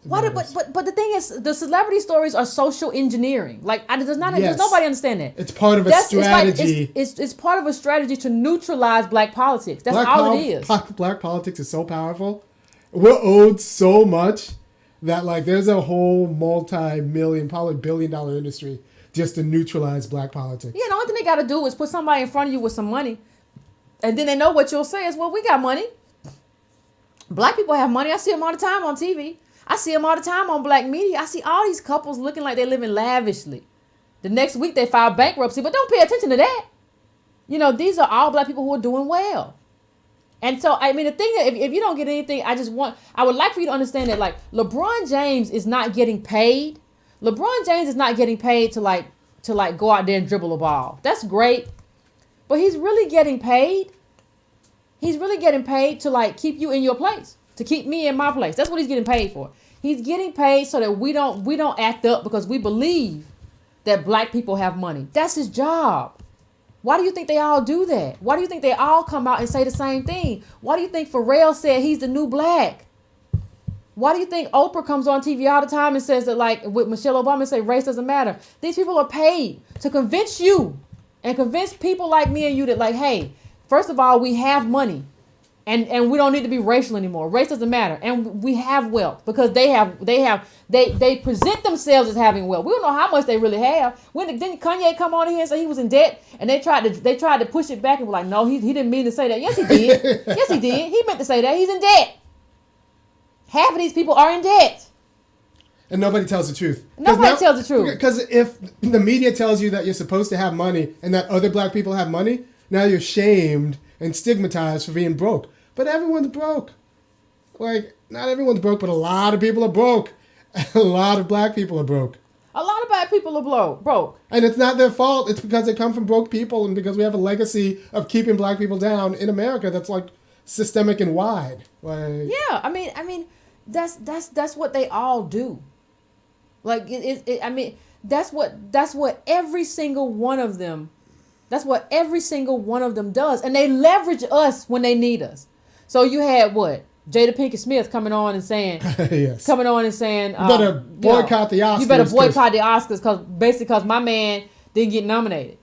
S1: but the thing is, the celebrity stories are social engineering. Like, does nobody understand that?
S2: It's part of a strategy.
S1: It's part of a strategy to neutralize black politics. That's all it is.
S2: Black politics is so powerful. We're owed so much. That like there's a whole multi-million, probably billion-dollar industry just to neutralize black politics.
S1: Yeah, the only thing they got to do is put somebody in front of you with some money, and then they know what you'll say is, well, we got money. Black people have money. I see them all the time on TV. I see them all the time on black media. I see all these couples looking like they're living lavishly. The next week they file bankruptcy, but don't pay attention to that. You know, these are all black people who are doing well. And so, I mean, the thing that if you don't get anything, I would like for you to understand that, like, LeBron James is not getting paid. LeBron James is not getting paid to go out there and dribble a ball. That's great. But he's really getting paid. He's really getting paid to, like, keep you in your place, to keep me in my place. That's what he's getting paid for. He's getting paid so that we don't act up because we believe that black people have money. That's his job. Why do you think they all do that? Why do you think they all come out and say the same thing? Why do you think Pharrell said he's the new black? Why do you think Oprah comes on TV all the time and says that, like with Michelle Obama, say race doesn't matter? These people are paid to convince you and convince people like me and you that, like, hey, first of all, we have money and we don't need to be racial anymore. Race doesn't matter. And we have wealth because they present themselves as having wealth. We don't know how much they really have. Didn't Kanye come on here and say he was in debt? And they tried to push it back and were like, no, he didn't mean to say that. Yes, he did. Yes, he did. He meant to say that. He's in debt. Half of these people are in debt.
S2: And nobody tells the truth.
S1: Nobody tells the truth.
S2: Because if the media tells you that you're supposed to have money and that other black people have money, now you're shamed and stigmatized for being broke. But everyone's broke. Like, not everyone's broke, but a lot of people are broke. A lot of black people are broke.
S1: A lot of black people are broke.
S2: And it's not their fault. It's because they come from broke people and because we have a legacy of keeping black people down in America that's, like, systemic and wide. Like,
S1: yeah, I mean, that's what they all do. Like, that's what every single one of them That's what every single one of them does. And they leverage us when they need us. So you had what? Jada Pinkett Smith coming on and saying,
S2: yes.
S1: coming on and saying,
S2: you better boycott the Oscars.
S1: You better boycott the Oscars because my man didn't get nominated.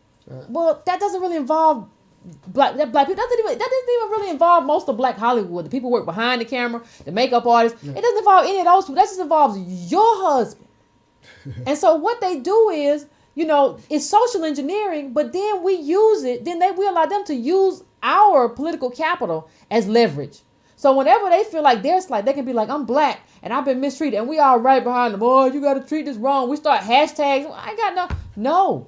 S1: Well, that doesn't really involve black people. That doesn't even really involve most of Black Hollywood. The people who work behind the camera, the makeup artists. Yeah. It doesn't involve any of those people. That just involves your husband. And so what they do is, it's social engineering, but then we use it. Then we allow them to use our political capital as leverage. So whenever they feel like they're slight, they can be like, I'm black and I've been mistreated, and we all right behind them. Oh, you got to treat this wrong. We start hashtags. I got no.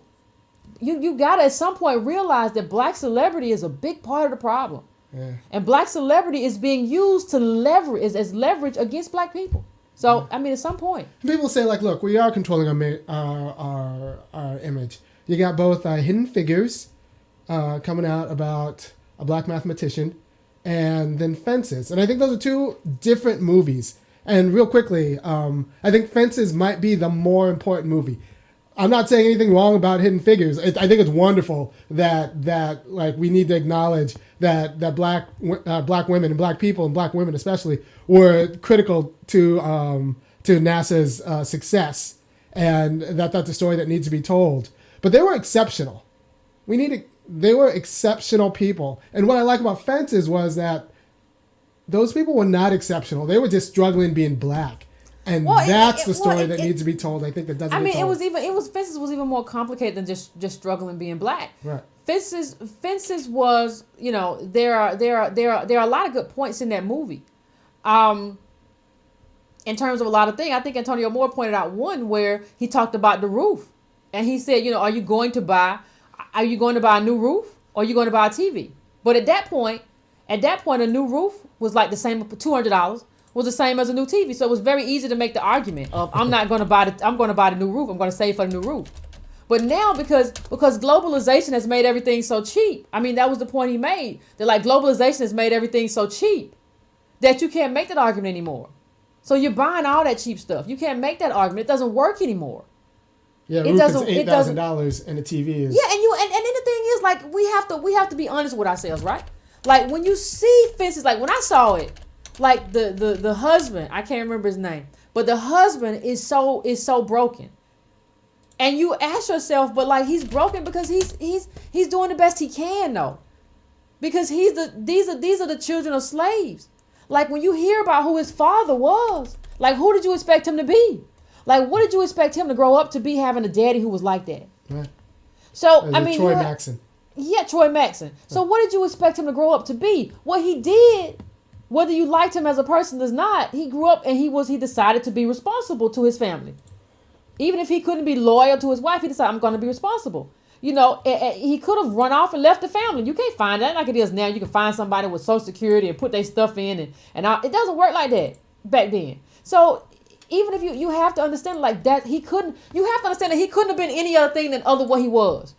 S1: You got to at some point realize that black celebrity is a big part of the problem. Yeah. And black celebrity is being used to leverage as leverage against black people. So, I mean, at some point.
S2: People say, like, look, we are controlling our image. You got both Hidden Figures coming out about a black mathematician, and then Fences. And I think those are two different movies. And real quickly, I think Fences might be the more important movie. I'm not saying anything wrong about Hidden Figures. I think it's wonderful that like we need to acknowledge that black women and black people and black women especially were critical to NASA's success, and that's a story that needs to be told. But they were exceptional. They were exceptional people. And what I like about Fences was that those people were not exceptional. They were just struggling being black. And that's the story that needs to be told. I think that doesn't. I mean,
S1: Fences was even more complicated than just struggling being black.
S2: Right.
S1: Fences was, there are a lot of good points in that movie, in terms of a lot of things. I think Antonio Moore pointed out one where he talked about the roof, and he said, are you going to buy a new roof, or are you going to buy a TV? But at that point, a new roof was like the same for $200. Was the same as a new TV. So it was very easy to make the argument of I'm going to buy the new roof. I'm going to save for the new roof. But now because globalization has made everything so cheap. I mean, that was the point he made. That like globalization has made everything so cheap that you can't make that argument anymore. So you're buying all that cheap stuff. You can't make that argument. It doesn't work anymore.
S2: Yeah, roof is $8,000 and a TV is.
S1: Yeah, and then the thing is, like, we have to be honest with ourselves, right? Like when you see Fences, like when I saw it, like the husband, I can't remember his name, but the husband is so broken. And you ask yourself, but like he's broken because he's doing the best he can though. Because these are the children of slaves. Like when you hear about who his father was, like who did you expect him to be? Like what did you expect him to grow up to be, having a daddy who was like that?
S2: Right.
S1: So I mean,
S2: Troy Maxson.
S1: Yeah, Troy Maxson. So what did you expect him to grow up to be? What he did, whether you liked him as a person or not, he grew up and he decided to be responsible to his family. Even if he couldn't be loyal to his wife, he decided, I'm going to be responsible. He could have run off and left the family. You can't find that like it is now. You can find somebody with Social Security and put their stuff in, and it doesn't work like that back then. So even if you have to understand like that, you have to understand that he couldn't have been any other thing than other what he was.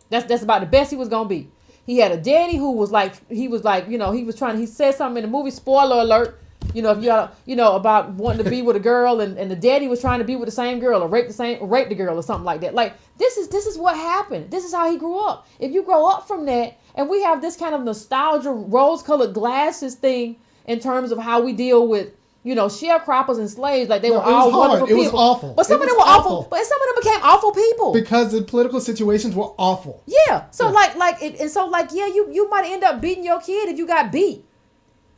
S1: That's about the best he was going to be. He had a daddy who was he said something in the movie, spoiler alert, about wanting to be with a girl, and the daddy was trying to be with the same girl or rape the girl or something like that. Like this is what happened. This is how he grew up. If you grow up from that, and we have this kind of nostalgia, rose-colored glasses thing in terms of how we deal with sharecroppers and slaves, like they were all wonderful people.
S2: It was awful.
S1: But some of them were awful. But some of them became awful people
S2: because the political situations were awful.
S1: Yeah. So you might end up beating your kid if you got beat.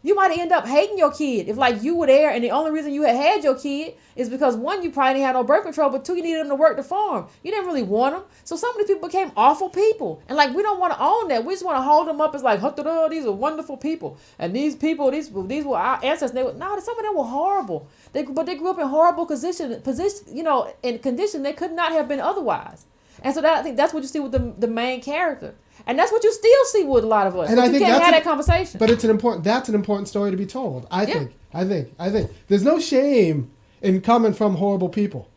S1: You might end up hating your kid if like you were there and the only reason you had your kid is because one, you probably didn't have no birth control, but two, you needed them to work the farm. You didn't really want them. So some of these people became awful people. And like we don't want to own that. We just want to hold them up as like, these are wonderful people. And these people, these were our ancestors. Some of them were horrible. But they grew up in horrible position, in condition they could not have been otherwise. And so I think that's what you see with the main character. And that's what you still see with a lot of us. And I think you can't have that conversation.
S2: But that's an important story to be told. I think there's no shame in coming from horrible people.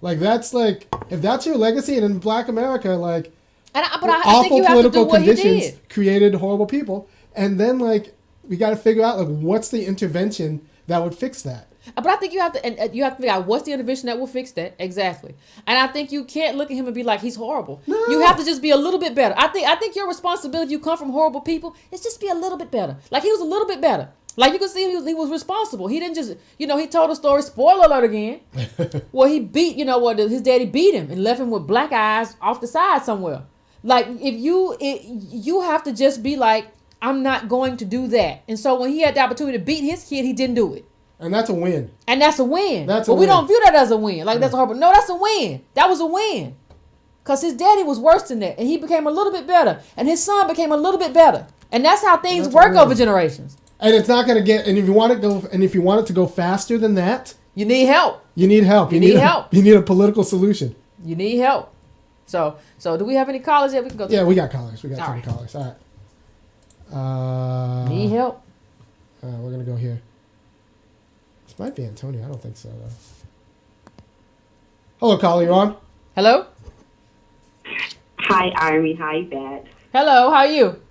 S2: Like that's like if that's your legacy, and in Black America, like awful political conditions created horrible people, and then like we got to figure out like what's the intervention that would fix that.
S1: But I think you have to, and you have to figure out what's the intervention that will fix that exactly. And I think you can't look at him and be like he's horrible. No. You have to just be a little bit better. I think your responsibility, if you come from horrible people, is just be a little bit better. Like he was a little bit better. Like you can see he was responsible. He didn't just, he told a story. Spoiler alert again. Well, he beat, his daddy beat him and left him with black eyes off the side somewhere. Like if you have to just be like, I'm not going to do that. And so when he had the opportunity to beat his kid, he didn't do it.
S2: And that's a win.
S1: But we don't view that as a win. Like that's a horrible. No, that's a win. That was a win. Because his daddy was worse than that. And he became a little bit better. And his son became a little bit better. And that's how things work over generations.
S2: And it's not going to get, and if you want it to go faster than that,
S1: you need help.
S2: You need help. You need help. You need a political solution.
S1: You need help. So do we have any callers yet? We can go.
S2: Yeah, we got callers. We got 20 callers. All right.
S1: Need help.
S2: We're going to go here. This might be Antonio. I don't think so, though. Hello, caller. You on?
S1: Hello?
S3: Hi, Army. Hi, Yvette.
S1: Hello. How are you?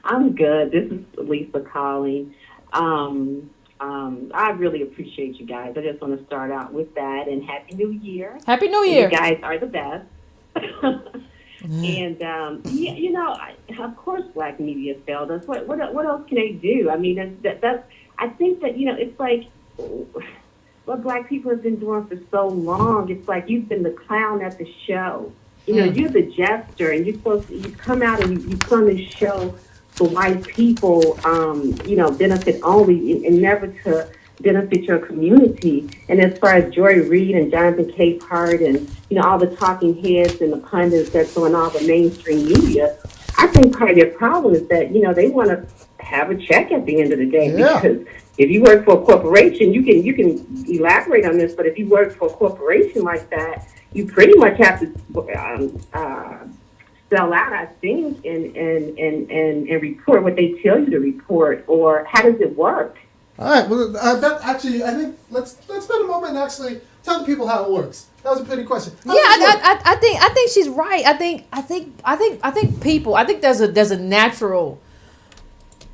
S3: I'm good. This is Lisa calling. I really appreciate you guys. I just want to start out with that, and Happy New Year.
S1: Happy New Year.
S3: You guys are the best. And, of course Black media failed us. What else can they do? I mean, I think that, it's like what Black people have been doing for so long. It's like you've been the clown at the show. You're the jester, and you come out and you come and show for white people, benefit only and never to benefit your community. And as far as Joy Reid and Jonathan Capehart and, all the talking heads and the pundits that's on all the mainstream media, I think part of their problem is that, they want to have a check at the end of the day. Yeah. Because if you work for a corporation, you can elaborate on this, but if you work for a corporation like that, you pretty much have to sell out, I think, and report what they tell you to report, or how does it work?
S2: All right. Well, I think let's spend a moment and actually tell the people how it works. That was a pretty question.
S1: I think she's right. I think people. I think there's a natural,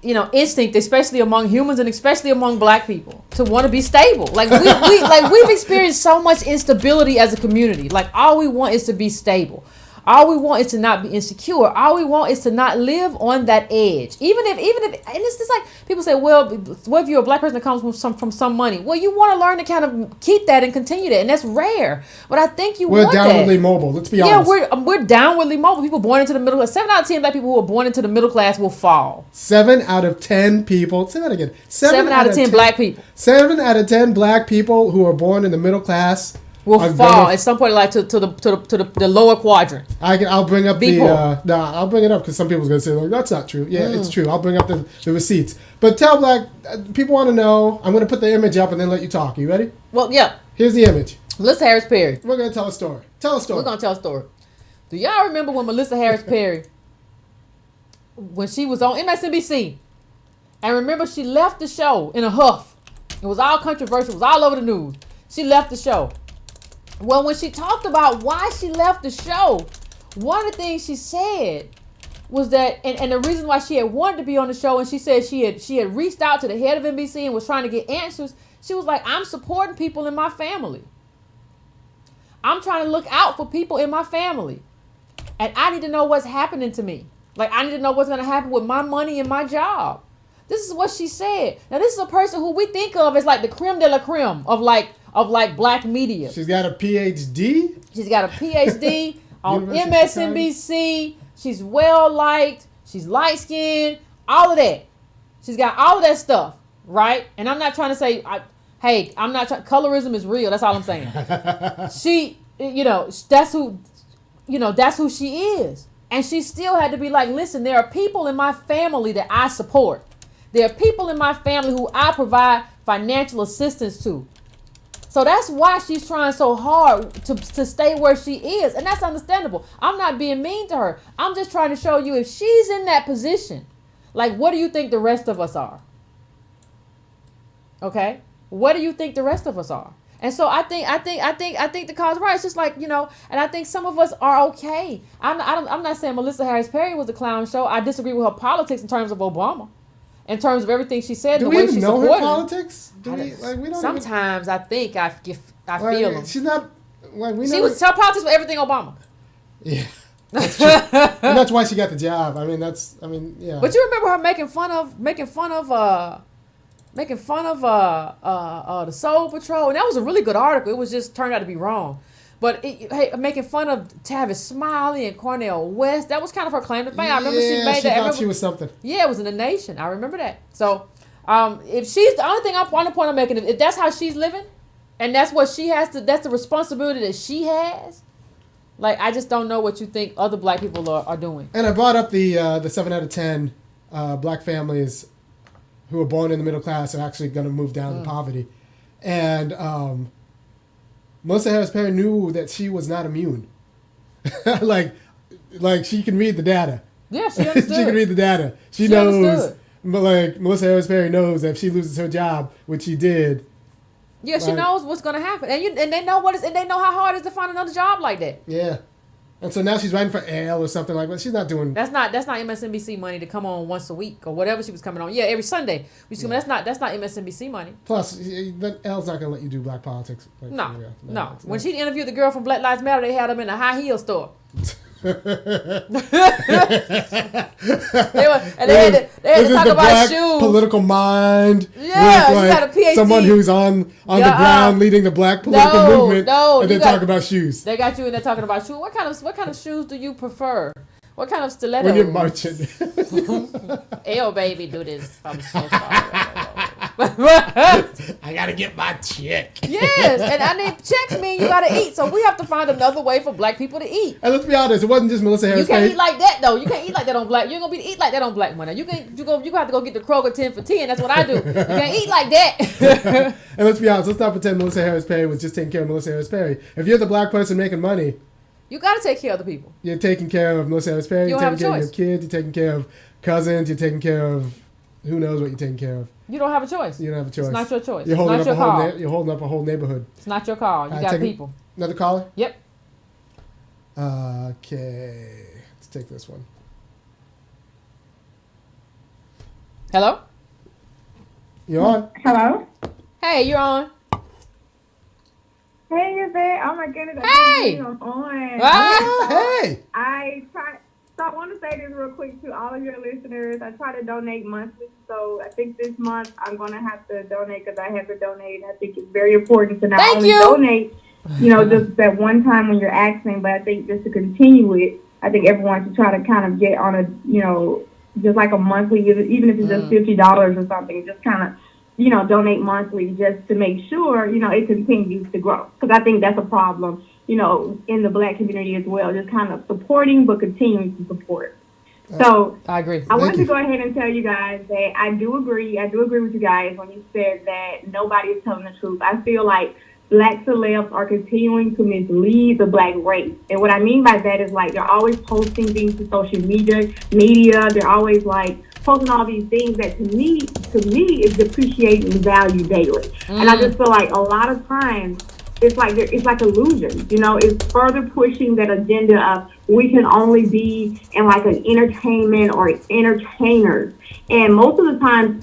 S1: instinct, especially among humans and especially among Black people, to want to be stable. Like we've experienced so much instability as a community. Like all we want is to be stable. All we want is to not be insecure. All we want is to not live on that edge. Even if, and it's just like people say, well, what if you're a Black person that comes from some money? Well, you want to learn to kind of keep that and continue that, and that's rare. But I think we're want that.
S2: We're downwardly mobile. Let's be honest.
S1: Yeah, we're downwardly mobile. People born into the middle class. 7 out of 10 Black people who are born into the middle class will fall.
S2: 7 out of 10 people. Say that again.
S1: 7 out of 10 Black people.
S2: 7 out of 10 Black people who are born in the middle class
S1: will fall at some point, like to the lower quadrant.
S2: I'll bring up I'll bring it up because some people's gonna say, like, that's not true. Yeah, it's true. I'll bring up the receipts. But tell Black people want to know. I'm gonna put the image up and then let you talk. Are you ready?
S1: Well, yeah.
S2: Here's the image.
S1: Melissa Harris Perry.
S2: We're gonna tell a story. Tell a story.
S1: We're gonna tell a story. Do y'all remember when Melissa Harris Perry, when she was on MSNBC, and remember she left the show in a huff? It was all controversial. It was all over the news. She left the show. Well, when she talked about why she left the show, one of the things she said was that, and the reason why she had wanted to be on the show, and she said she had reached out to the head of NBC and was trying to get answers. She was like, I'm supporting people in my family. I'm trying to look out for people in my family. And I need to know what's happening to me. Like, I need to know what's going to happen with my money and my job. This is what she said. Now, this is a person who we think of as like the creme de la creme of Black media.
S2: She's got a PhD.
S1: She's got a PhD on MSNBC. She's well liked. She's light skinned. All of that. She's got all of that stuff, right? And I'm not trying to say, I'm not trying. Colorism is real. That's all I'm saying. She, that's who she is. And she still had to be like, listen, there are people in my family that I support. There are people in my family who I provide financial assistance to. So that's why she's trying so hard to stay where she is. And that's understandable. I'm not being mean to her. I'm just trying to show you if she's in that position, like, what do you think the rest of us are? Okay? What do you think the rest of us are? And so I think the cause right. It's just like, and I think some of us are okay. I'm not saying Melissa Harris Perry was a clown show. I disagree with her politics in terms of Obama. in terms of everything she said,
S2: do
S1: the
S2: we
S1: way
S2: even
S1: she
S2: know her
S1: supported
S2: politics? Do we don't
S1: sometimes I think I feel them.
S2: She's not like we.
S1: She was her politics for everything Obama.
S2: Yeah, that's true. And that's why she got the job. I mean, yeah.
S1: But you remember her making fun of the Soul Patrol, and that was a really good article. It was just turned out to be wrong. But making fun of Tavis Smiley and Cornel West, that was kind of her claim to fame. I remember she made that.
S2: She was something.
S1: Yeah, it was in the Nation. I remember that. So, if she's the only thing one point I'm making, if that's how she's living, and that's what she has to, that's the responsibility that she has. Like, I just don't know what you think other black people are doing.
S2: And I brought up the 7 out of 10 black families who are born in the middle class are actually going to move down to poverty, and Melissa Harris Perry knew that she was not immune. like she can read the data.
S1: Yeah, she understood.
S2: She can read the data. She knows. Understood. Like Melissa Harris Perry knows that if she loses her job, which she did.
S1: Yeah, she knows what's going to happen, and they know and they know how hard it is to find another job like that.
S2: Yeah, and so now she's writing for Ale or something like that. She's not doing.
S1: That's not MSNBC money to come on once a week or whatever she was coming on. Yeah, every Sunday. That's not MSNBC money.
S2: Plus, Ale's not going to let you do black politics. Like,
S1: no. When she interviewed the girl from Black Lives Matter, they had them in a high heel store. They had to talk about shoes.
S2: Political mind.
S1: Yeah,
S2: with,
S1: you got a PhD.
S2: Someone who's on the ground leading the black political movement. And then talk about shoes.
S1: They got you in there talking about shoes. What kind of shoes do you prefer? What kind of stilettos?
S2: When you're marching.
S1: Ew, baby, do this. I'm so sorry.
S2: I gotta get my check.
S1: Yes, and I need checks mean you gotta eat, so we have to find another way for black people to eat.
S2: And let's be honest, it wasn't just Melissa Harris.
S1: You can't eat like that though. You can't eat like that on black. You're gonna be eat like that on black money. You have to go get the Kroger 10 for 10. That's what I do. You can't eat like that.
S2: And let's be honest, let's not pretend Melissa Harris Perry was just taking care of Melissa Harris Perry. If you're the black person making money,
S1: you gotta take care of the people.
S2: You're taking care of Melissa Harris Perry. You're taking care of your kids. You're taking care of cousins. You're taking care of who knows what you're taking care of.
S1: You don't have a choice.
S2: You don't have a choice.
S1: It's not your choice.
S2: You're holding,
S1: it's not your call.
S2: You're holding up a whole neighborhood.
S1: It's not your call. You got people.
S2: Another caller?
S1: Yep.
S2: Okay. Let's take this one.
S1: Hello?
S2: You're on.
S4: Hello?
S1: Hey, you're on.
S4: Hey, Yvette. Oh, my goodness.
S1: Hey.
S4: I'm on.
S2: Hey.
S4: So I want to say this real quick to all of your listeners. I try to donate monthly, so I think this month I'm going to have to donate because I have to donate. I think it's very important to not only donate, just that one time when you're asking, but I think just to continue it, I think everyone should try to kind of get on a, just like a monthly, even if it's just $50 or something, just kind of, donate monthly just to make sure, it continues to grow. Because I think that's a problem, in the black community as well, just kind of supporting but continuing to support. So
S1: I agree.
S4: I wanted to go ahead and tell you guys that I do agree with you guys when you said that nobody is telling the truth. I feel like black celebs are continuing to mislead the black race. And what I mean by that is like they're always posting things to social media. They're always like posting all these things that to me is depreciating value daily. And I just feel like a lot of times it's like illusions, it's further pushing that agenda of we can only be in like an entertainment or entertainers. And most of the time,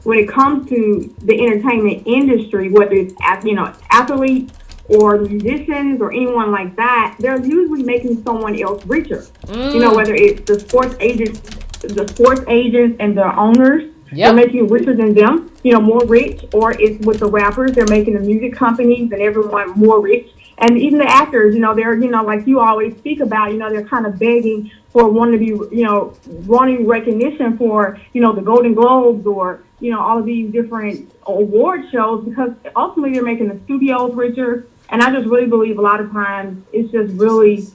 S4: when it comes to the entertainment industry, whether it's, athletes or musicians or anyone like that, they're usually making someone else richer. Whether it's the sports agents and the owners, they're making it richer than them, more rich, or it's with the rappers, they're making the music companies and everyone more rich. And even the actors, they're, like you always speak about, they're kind of begging for wanting to be, wanting recognition for, the Golden Globes or, all of these different award shows, because ultimately they're making the studios richer. And I just really believe a lot of times it's just really,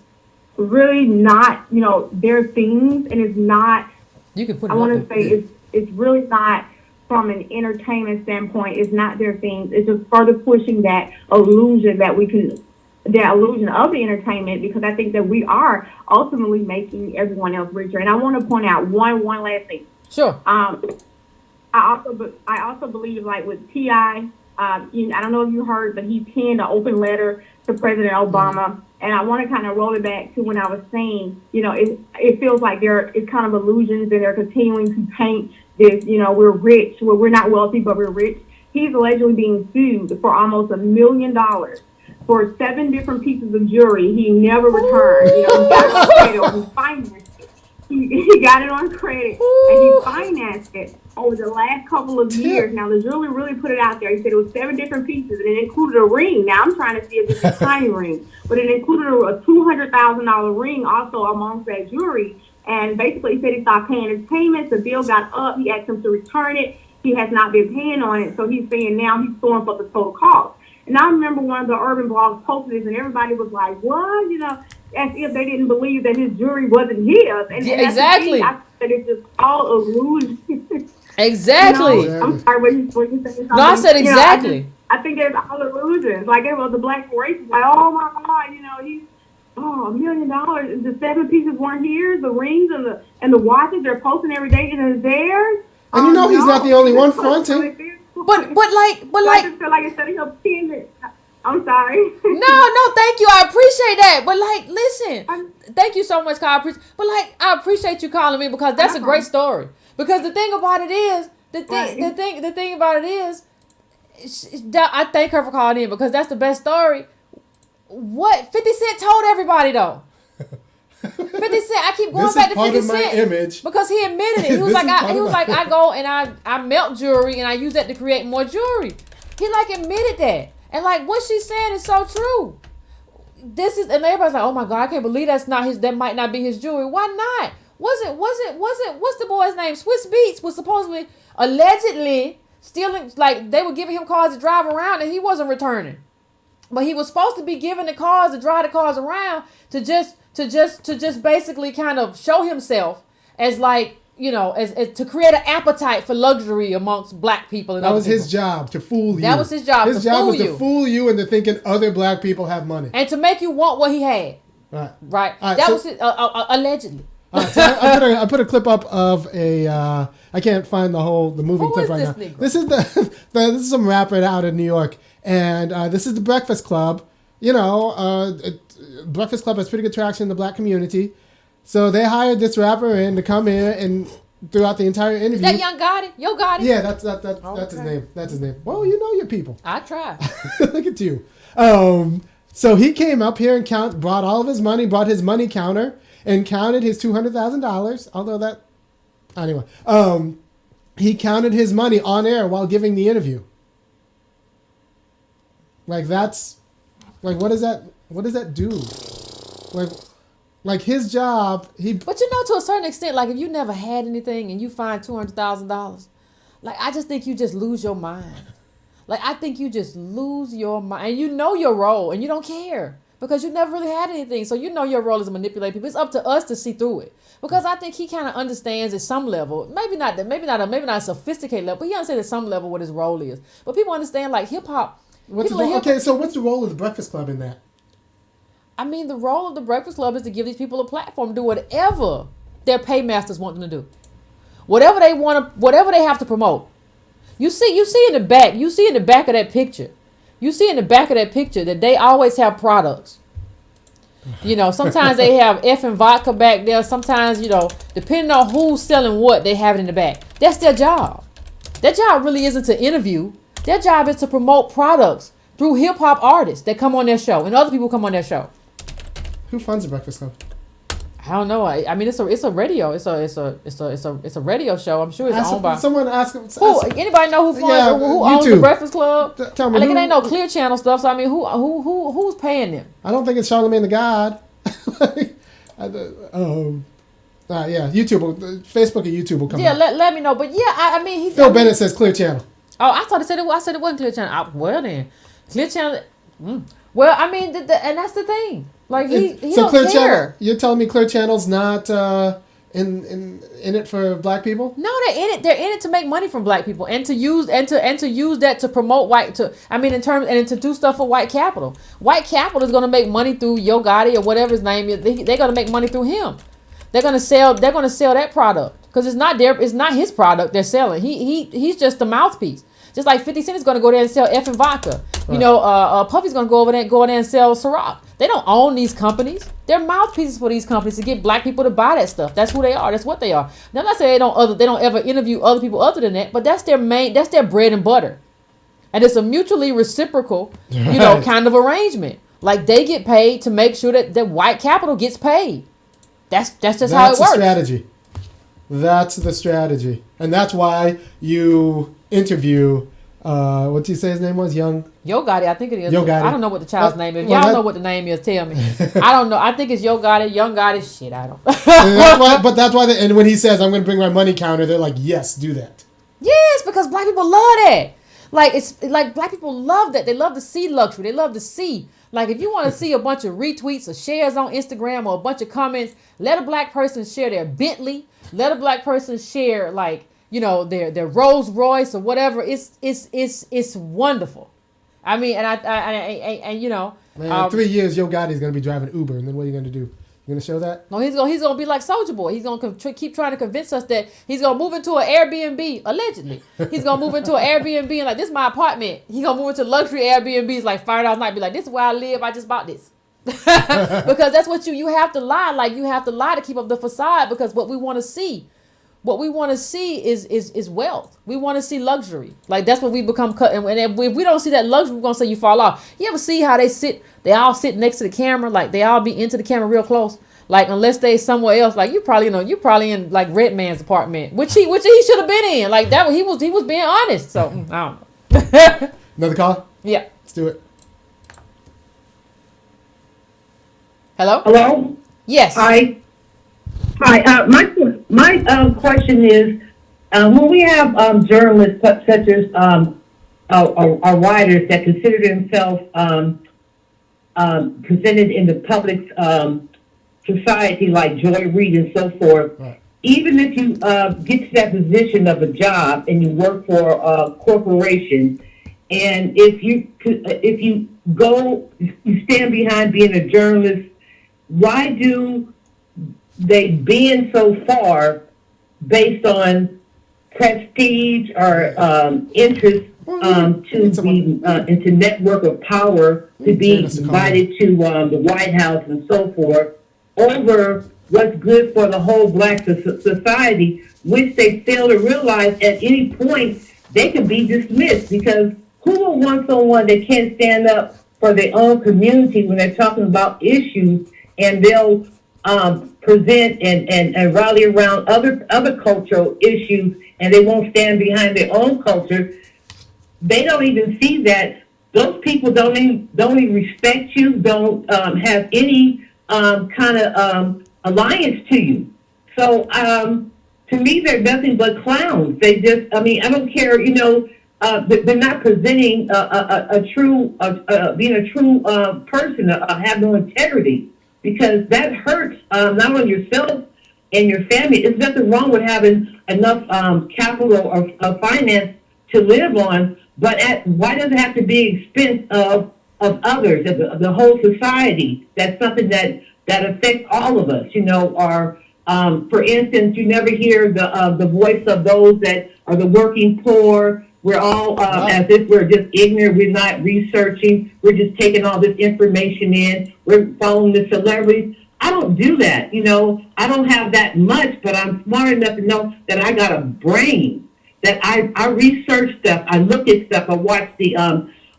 S4: really not, their things, and it's not,
S1: you can put
S4: I want to say it's really not from an entertainment standpoint. It's not their things. It's just further pushing that illusion that the illusion of the entertainment, because I think that we are ultimately making everyone else richer. And I want to point out one last thing.
S1: Sure.
S4: I also believe, like with T.I., I don't know if you heard, but he penned an open letter to President Obama. And I want to kind of roll it back to when I was saying, it feels like it's kind of illusions, and they're continuing to paint this, we're rich. Well, we're not wealthy, but we're rich. He's allegedly being sued for almost $1 million for 7 different pieces of jewelry he never returned. He got it on credit or he financed it. He got it on credit and he financed it over the last couple of years. Now, the jewelry really put it out there. He said it was 7 different pieces and it included a ring. Now, I'm trying to see if it's a tiny ring, but it included a $200,000 ring also amongst that jewelry. And basically, he said he stopped paying his payments. The bill got up. He asked him to return it. He has not been paying on it. So he's saying now he's suing for the total cost. And I remember one of the urban blogs posted this, and everybody was like, what? As if they didn't believe that his jewelry wasn't his. And
S1: exactly.
S4: I said it's just all illusion.
S1: Exactly.
S4: I'm sorry, what you saying something.
S1: No, I said exactly.
S4: I think it's all illusions. Like, it was the black race. Like, oh, my God, he's... $1 million. The 7 pieces weren't his. The rings and the watches they're posting every day is theirs.
S2: And he's not the only one fronting.
S1: But
S4: I just feel like instead of him pinning it, I'm sorry.
S1: No, thank you. I appreciate that. But listen, thank you so much, Kyle. But I appreciate you calling me because that's a great story. Because the thing about it is, the thing about it is, I thank her for calling in because that's the best story. What 50 Cent told everybody though. 50 Cent, I keep going back to 50 Cent
S2: image.
S1: because he admitted it. He was like, I go and I melt jewelry and I use that to create more jewelry. He admitted that, and what she's saying is so true. And everybody's like, oh my God, I can't believe that might not be his jewelry. Why not? Was it? What's the boy's name? Swiss Beats was supposedly allegedly stealing. They were giving him cars to drive around and he wasn't returning. But he was supposed to be given the cars to drive the cars around to just basically kind of show himself as as to create an appetite for luxury amongst black people. And
S2: that was his job, to fool you.
S1: That was his job.
S2: His job was to fool you into thinking other black people have money
S1: and to make you want what he had. Right. That was his, allegedly.
S2: So I put a clip up of a. I can't find the moving clip right now.
S1: Negro?
S2: This is this is some rapper out in New York. And this is the Breakfast Club. Breakfast Club has pretty good traction in the black community. So they hired this rapper in to come in and throughout the entire interview.
S1: Is that Young Gotti? Yo Gotti?
S2: Yeah, that's his name. That's his name. Well, you know your people.
S1: I try.
S2: Look at you. So he came up here and brought all of his money, brought his money counter, and counted his $200,000. Although that, anyway, he counted his money on air while giving the interview. What does that do? His job,
S1: But to a certain extent, if you never had anything and you find $200,000, I just think you just lose your mind. I think you just lose your mind. And you know your role and you don't care because you never really had anything. So your role is to manipulate people. It's up to us to see through it. Because I think he kind of understands at some level, maybe not a sophisticated level, but he understands at some level what his role is. But people understand hip hop.
S2: So what's the role of the Breakfast Club in that?
S1: I mean, the role of the Breakfast Club is to give these people a platform to do whatever their paymasters want them to do. Whatever they have to promote. You see in the back of that picture. You see in the back of that picture that they always have products. Sometimes they have F and vodka back there. Sometimes, depending on who's selling what, they have it in the back. That's their job. Their job really isn't to interview. Their job is to promote products through hip hop artists that come on their show and other people come on their show.
S2: Who funds the Breakfast Club?
S1: I don't know. I mean, it's a radio. It's a radio show. I'm sure it's owned by.
S2: Someone ask
S1: anybody know who owns the Breakfast Club?
S2: Tell me.
S1: It ain't no Clear Channel stuff. So I mean, who's paying them?
S2: I don't think it's Charlamagne the God. YouTube, Facebook and YouTube will come.
S1: Yeah,
S2: out.
S1: let me know. But yeah, I mean,
S2: Phil Bennett says Clear Channel.
S1: Oh, I thought it said it. I said it wasn't Clear Channel. Well then, Clear Channel. Well, I mean, and that's the thing. He don't
S2: Clear
S1: care.
S2: Channel, you're telling me Clear Channel's not in it for black people?
S1: No, they're in it. They're in it to make money from black people and to use that to promote to do stuff for white capital. White capital is going to make money through Yo Gotti or whatever his name is. They're going to make money through him. They're going to sell that product because it's not his product they're selling. He's just the mouthpiece. Just like 50 Cent is going to go there and sell F and vodka. Right. Puffy's going to go over there and sell Ciroc. They don't own these companies. They're mouthpieces for these companies to get black people to buy that stuff. That's who they are. That's what they are. Now, I'm not saying they don't ever interview other people other than that, but that's their bread and butter. And it's a mutually reciprocal, kind of arrangement. Like they get paid to make sure that white capital gets paid. That's just how it works.
S2: Strategy. That's the strategy. And that's why you interview, what did you say his name was? Yo
S1: Gotti, I think it is.
S2: Yo Gotti.
S1: I don't know what the child's name is. Y'all know what the name is, tell me. I don't know. I think it's Yo Gotti. Young Gotti. Shit, I don't.
S2: That's why, and when he says, I'm going to bring my money counter, they're like, yes, do that.
S1: Yes, because black people love that. Like, it's like black people love that. They love to see luxury. They love to see. Like, if you want to see a bunch of retweets or shares on Instagram or a bunch of comments, let a black person share their Bentley. Let a black person share, like, their Rolls Royce or whatever. It's wonderful. I mean,
S2: Man, 3 years, Yo Gotti's going to be driving Uber, and then what are you going to do? You going to show that?
S1: No, he's gonna be like Soulja Boy. He's gonna keep trying to convince us that he's gonna move into an Airbnb. Allegedly, he's gonna move into an Airbnb and like, this is my apartment. He's gonna move into luxury Airbnbs like $5 a night. Be like, this is where I live. I just bought this. Because that's what you have to lie. Like, you have to lie to keep up the facade, because what we want to see is wealth. We want to see luxury. Like, that's what we become cut. And if we don't see that luxury, we're going to say you fall off. You ever see how they all sit next to the camera? Like, they all be into the camera real close. Like, unless they somewhere else, like you probably in like Redman's apartment, which he should have been in. Like, that he was being honest. So I don't know.
S2: Another call?
S1: Yeah.
S2: Let's do it.
S1: Hello? Yes.
S5: Hi. My question is, when we have journalists such as our writers that consider themselves presented in the public society, like Joy Reid and so forth, right. Even if you get to that position of a job and you work for a corporation, and if you stand behind being a journalist, why do they bend so far based on prestige or interest into network of power to be invited to the White House and so forth, over what's good for the whole black society, which they fail to realize at any point they can be dismissed, because who will want someone that can't stand up for their own community when they're talking about issues, and they'll present and rally around other cultural issues, and they won't stand behind their own culture. They don't even see that. Those people don't even respect you, don't have any kind of alliance to you. So to me, they're nothing but clowns. They just, I don't care, they're not presenting being a true person, have no integrity, because that hurts not only yourself and your family. There's nothing wrong with having enough capital or finance to live on, but why does it have to be expense of others, of the whole society? That's something that affects all of us, or for instance, you never hear the voice of those that are the working poor. We're all as if we're just ignorant. We're not researching. We're just taking all this information in. We're following the celebrities. I don't do that. I don't have that much, but I'm smart enough to know that I got a brain, that I research stuff. I look at stuff. I watch the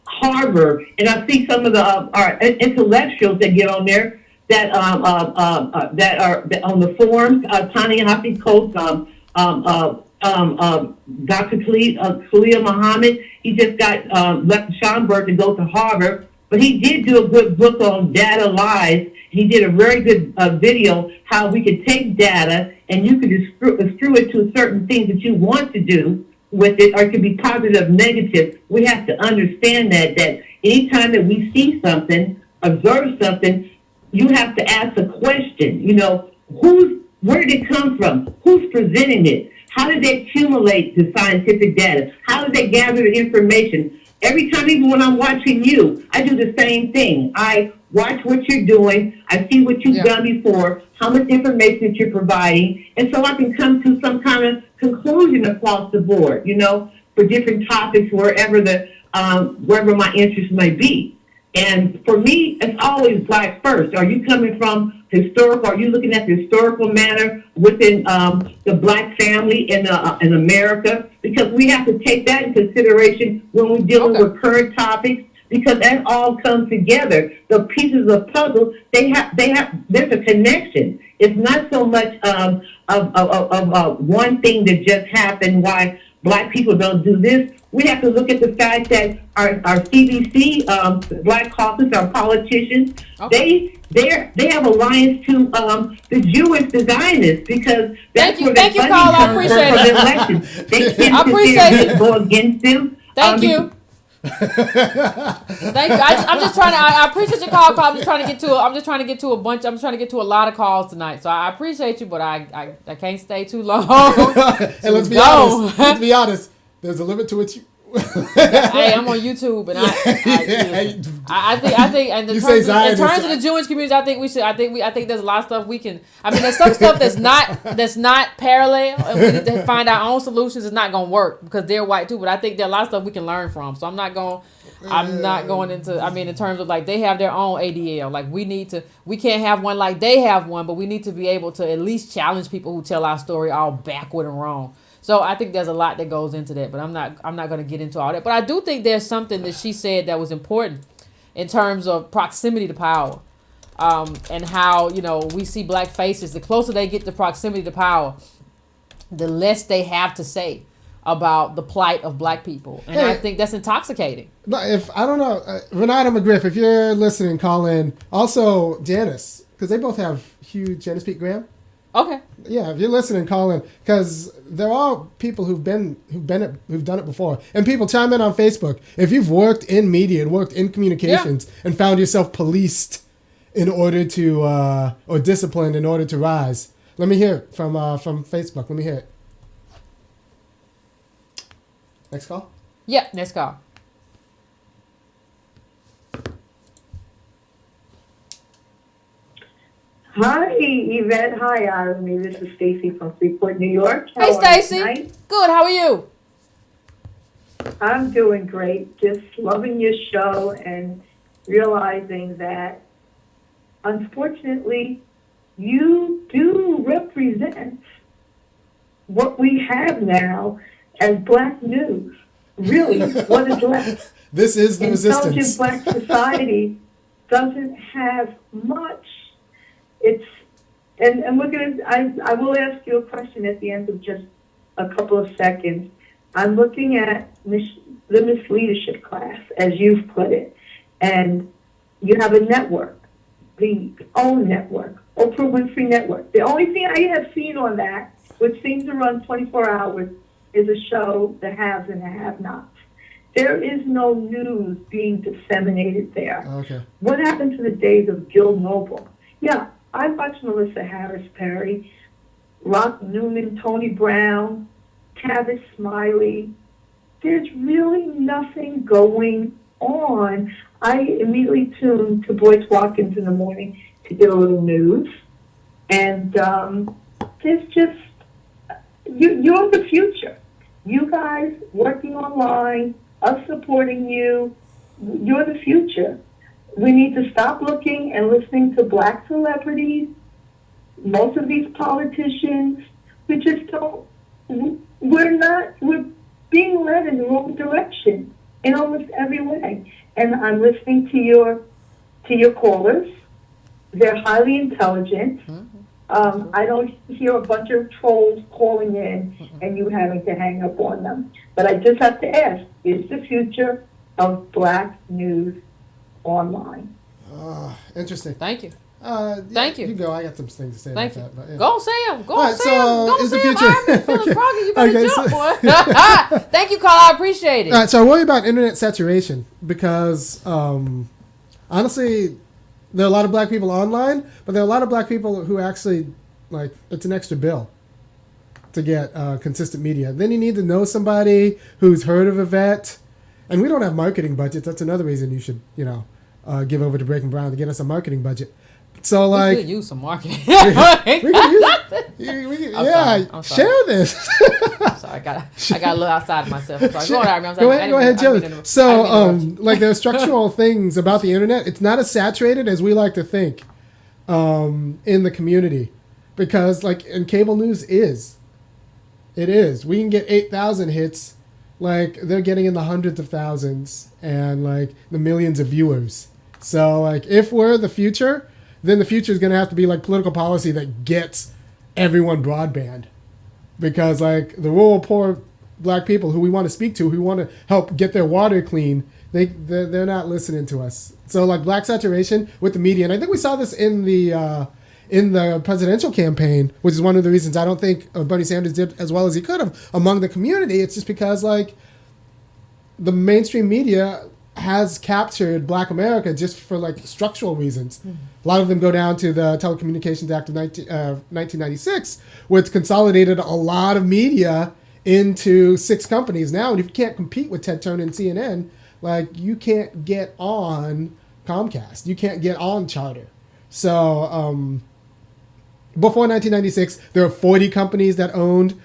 S5: Harvard, and I see some of the our intellectuals that get on there that are on the forums. Ta-Nehisi Coates, Dr. Khalil Muhammad. He just got left Schomburg to go to Harvard, but he did do a good book on data lies. He did a very good video how we could take data and you could screw it to certain things that you want to do with it, or it could be positive, negative. We have to understand that anytime that we see something, observe something, you have to ask a question. Where did it come from? Who's presenting it? How did they accumulate the scientific data? How did they gather the information? Every time, even when I'm watching you, I do the same thing. I watch what you're doing. I see what you've done before, how much information that you're providing, and so I can come to some kind of conclusion across the board, for different topics, wherever my interest may be. And for me, it's always black first. Are you coming from historical? Are you looking at the historical matter within the black family in America? Because we have to take that in consideration when we're dealing with current topics. Because that all comes together. The pieces of puzzle, there's a connection. It's not so much of one thing that just happened, why black people don't do this. We have to look at the fact that our CBC, Black Caucus, our politicians, they have alliance to the Jewish designers, because that's where the funding comes from for the elections. They tend to go against them.
S1: Thank you. Thank you. I'm just trying to. I appreciate your call. I'm just trying to get to. I'm just trying to get to a bunch. I'm trying to get to a lot of calls tonight. So I appreciate you, but I can't stay too long.
S2: And let's be honest. Let's be honest. There's a limit to it.
S1: Hey, I'm on YouTube, and I think, and in terms of the Jewish community, I think we should. I think there's a lot of stuff we can. I mean, there's some stuff that's not parallel, and we need to find our own solutions. It's not gonna work because they're white too. But I think there's a lot of stuff we can learn from. So I'm not going into. I mean, in terms of like they have their own ADL. Like we can't have one like they have one, but we need to be able to at least challenge people who tell our story all backward and wrong. So I think there's a lot that goes into that, but I'm not going to get into all that. But I do think there's something that she said that was important in terms of proximity to power, and how, we see black faces. The closer they get to proximity to power, the less they have to say about the plight of black people. And I think that's intoxicating.
S2: But I don't know, Renata McGriff, if you're listening, call in. Also, Janice, because they both have huge, Janice Pete Graham.
S1: Okay.
S2: Yeah, if you're listening, call in, because there are people who've done it before, and people chime in on Facebook. If you've worked in media and worked in communications and found yourself policed in order to or disciplined in order to rise, let me hear it from Facebook. Let me hear it. Next call.
S1: Yeah, next call.
S6: Hi, Yvette. Hi, Army. This is Stacy from Freeport, New York.
S1: Hey, Stacy. Good. How are you?
S6: I'm doing great. Just loving your show and realizing that, unfortunately, you do represent what we have now as black news. Really, what is left.
S2: This is the resistance.
S6: Intelligent black society doesn't have much. And we're gonna. I will ask you a question at the end of just a couple of seconds. I'm looking at the Miss Leadership class, as you've put it, and you have a network, the OWN network, Oprah Winfrey Network. The only thing I have seen on that, which seems to run 24 hours, is a show, The Haves and the Have-Nots. There is no news being disseminated there.
S2: Okay.
S6: What happened to the days of Gil Noble? Yeah, I watched Melissa Harris Perry, Rock Newman, Tony Brown, Tavis Smiley. There's really nothing going on. I immediately tuned to Boyce Watkins in the morning to get a little news. And there's just, you're the future. You guys working online, us supporting you, you're the future. We need to stop looking and listening to black celebrities, most of these politicians. We just don't, we're being led in the wrong direction in almost every way. And I'm listening to your callers. They're highly intelligent. I don't hear a bunch of trolls calling in and you having to hang up on them. But I just have to ask, is the future of black news online?
S2: Interesting.
S1: Thank you.
S2: Thank you. You go. I got some things to say about that. But, yeah.
S1: Go say them. Go
S2: right,
S1: say them. Go
S2: is
S1: say
S2: the
S1: them.
S2: future.
S1: I'm feeling
S2: Okay.
S1: froggy. You better
S2: Okay,
S1: jump, boy. Thank you, Carl. I appreciate it.
S2: All right, so I worry about internet saturation because, honestly, there are a lot of black people online, but there are a lot of black people who actually, like, it's an extra bill to get consistent media. Then you need to know somebody who's heard of Yvette. And we don't have marketing budgets. That's another reason you should, give over to Breaking Brown to get us a marketing budget. So, like,
S1: we could use some marketing.
S2: we could use it.
S1: I'm sorry.
S2: Share this.
S1: I'm sorry, I got a little outside of myself. I'm sorry.
S2: Go ahead, share this. So, like, there are structural things about the internet. It's not as saturated as we like to think in the community, because, like, in cable news is. It is. We can get 8,000 hits, like, they're getting in the hundreds of thousands and, like, the millions of viewers. So, like, if we're the future, then the future is going to have to be, like, political policy that gets everyone broadband. Because, like, the rural poor black people who we want to speak to, who want to help get their water clean, they're not listening to us. So, like, black saturation with the media, and I think we saw this in the presidential campaign, which is one of the reasons I don't think Bernie Sanders did as well as he could have among the community. It's just because, like, the mainstream media has captured black America just for, like, structural reasons. Mm-hmm. A lot of them go down to the Telecommunications Act of 1996, which consolidated a lot of media into 6 companies now. And if you can't compete with Ted Turner and CNN, like, you can't get on Comcast. You can't get on Charter. So before 1996, there were 40 companies that owned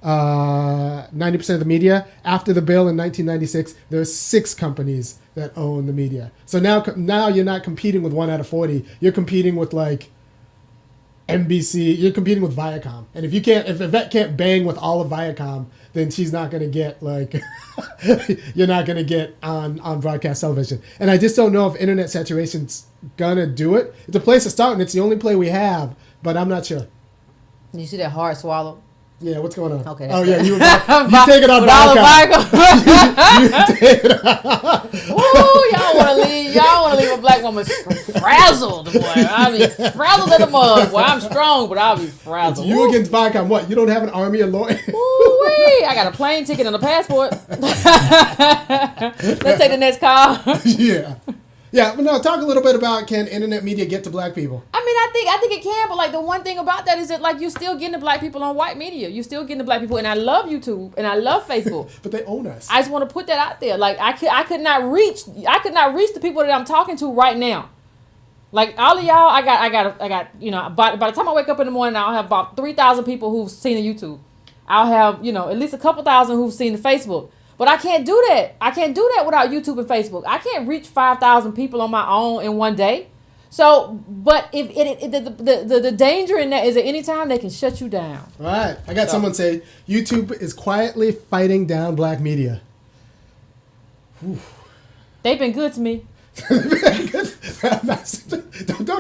S2: 90% of the media. After the bill in 1996, there are 6 companies that own the media. So now you're not competing with 1 out of 40. You're competing with, like, NBC. You're competing with Viacom. And if Yvette can't bang with all of Viacom, then she's not going to get, like, you're not going to get on broadcast television. And I just don't know if internet saturation's going to do it. It's a place to start, and it's the only play we have, but I'm not sure.
S1: You see that hard swallow?
S2: Yeah, what's going on?
S1: Okay.
S2: Oh, yeah, you take it on Viacom. You take it on.
S1: Woo, y'all want to leave a black woman frazzled, boy. I be frazzled in the mud. Boy, I'm strong, but I'll be frazzled.
S2: It's you against Viacom. What? You don't have an army of lawyers?
S1: Woo-wee. I got a plane ticket and a passport. Let's take the next call.
S2: Yeah. Yeah, but no, talk a little bit about, can internet media get to black people?
S1: I mean, I think it can, but, like, the one thing about that is that, like, you're still getting the black people on white media. You're still getting the black people, and I love YouTube and I love Facebook.
S2: But they own us.
S1: I just want to put that out there. Like, I could not reach the people that I'm talking to right now. Like, all of y'all, I got, you know, by the time I wake up in the morning, I'll have about 3,000 people who've seen the YouTube. I'll have, you know, at least a couple thousand who've seen the Facebook. But I can't do that. I can't do that without YouTube and Facebook. I can't reach 5,000 people on my own in one day. So, but if the danger in that is at any time they can shut you down.
S2: Right. I got someone say YouTube is quietly fighting down black media. Whew.
S1: They've been good to me.
S2: Don't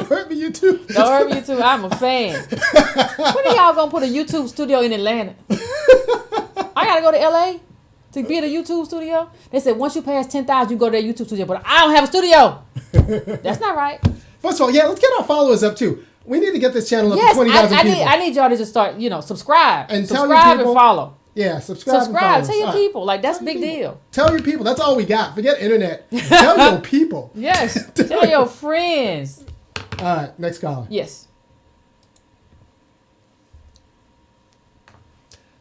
S2: hurt me, YouTube.
S1: Don't hurt me, YouTube. I'm a fan. When are y'all gonna put a YouTube studio in Atlanta? I gotta go to LA to be at a YouTube studio. They said once you pass 10,000, you go to their YouTube studio. But I don't have a studio. That's not right.
S2: First of all, yeah, let's get our followers up too. We need to get this channel up to 20,000 people.
S1: I need y'all to just start, you know, subscribe
S2: and
S1: subscribe and follow.
S2: Yeah, subscribe.
S1: Tell your people. Like, that's a big deal.
S2: Tell your people. That's all we got. Forget internet. Tell your people.
S1: Yes. Tell your friends.
S2: All right, next caller.
S1: Yes.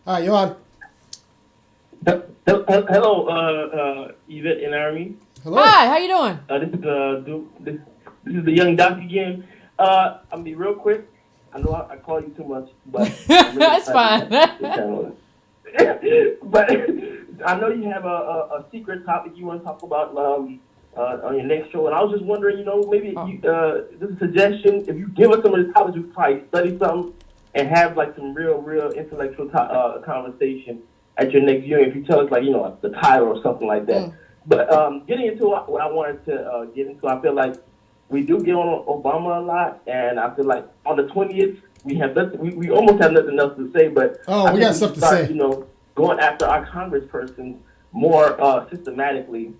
S2: All right, you're on.
S7: Hello, Yvette and Army.
S2: Hello.
S1: Hi, how you doing?
S7: This is the young doc again. I'll be real quick. I know I call you too much, but
S1: that's fine.
S7: But I know you have a secret topic you want to talk about on your next show, and I was just wondering, you know, maybe this is a suggestion. If you give us some of the topics, we could probably study some and have like some real intellectual conversation at your next viewing. If you tell us, like, you know, the title or something like that. But getting into what I wanted to get into, I feel like we do get on Obama a lot, and I feel like on the 20th we almost have nothing else to say. But
S2: we got stuff to say.
S7: You know, going after our congresspersons more systematically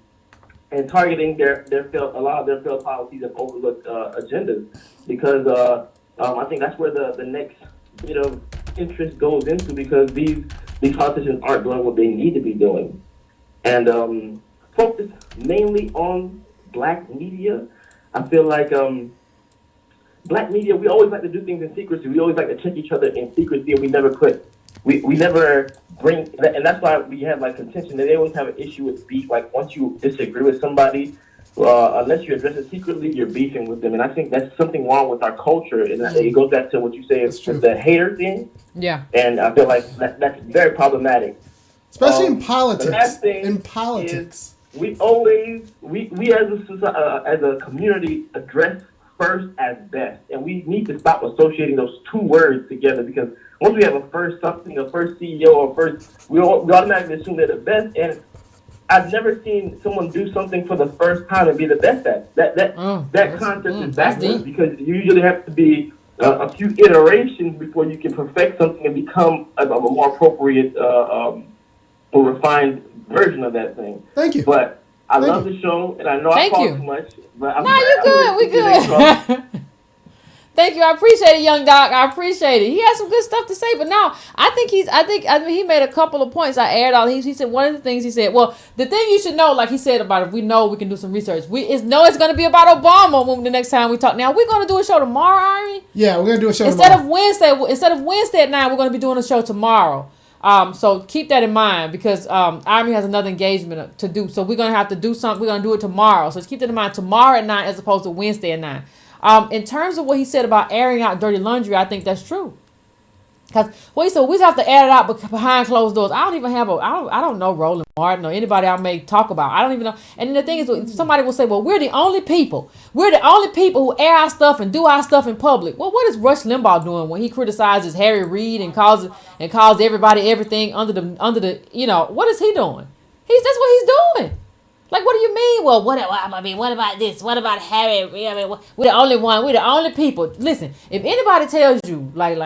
S7: and targeting a lot of their failed policies and overlooked agendas, because I think that's where the next bit of interest goes into, because these politicians aren't doing what they need to be doing, and focus mainly on black media. I feel like black media, we always like to do things in secrecy. We always like to check each other in secrecy, and we never bring, and that's why we have like contention. They always have an issue with beef. Like once you disagree with somebody, unless you address it secretly, you're beefing with them. And I think that's something wrong with our culture. And it goes back to what you say is the hater thing.
S1: Yeah.
S7: And I feel like that's very problematic.
S2: Especially in politics.
S7: The last thing
S2: in politics.
S7: we always, we as a community address first as best. And we need to stop associating those two words together, because once we have a first something, a first CEO, or first, we automatically assume they're the best. And I've never seen someone do something for the first time and be the best at it. That concept is backwards, because you usually have to be a few iterations before you can perfect something and become a more appropriate or refined version of that thing.
S2: Thank you.
S7: But I love the show, and I know I talk too much. But
S1: you're good. We good. Thank you. I appreciate it, young doc. I appreciate it. He has some good stuff to say, but now I think he made a couple of points. I aired out. He said one of the things he said. Well, the thing you should know, like he said about if we know we can do some research. It's going to be about Obama when the next time we talk. Now we're going to do a show tomorrow, Army.
S2: Yeah, we're going to do a show
S1: instead of Wednesday at 9. We're going to be doing a show tomorrow. So keep that in mind, because Army has another engagement to do. So we're going to have to do something. We're going to do it tomorrow. So keep that in mind, tomorrow at 9 as opposed to Wednesday at 9. In terms of what he said about airing out dirty laundry, I think that's true. Because he said we have to air it out behind closed doors. I don't know Roland Martin or anybody I may talk about. I don't even know. And then the thing is, somebody will say, well, we're the only people who air our stuff and do our stuff in public. Well, what is Rush Limbaugh doing when he criticizes Harry Reid and calls everybody everything under the what is he doing? That's what he's doing. Like, what do you mean? Well, what about this? What about Harry? We're the only one. We're the only people. Listen, if anybody tells you, like,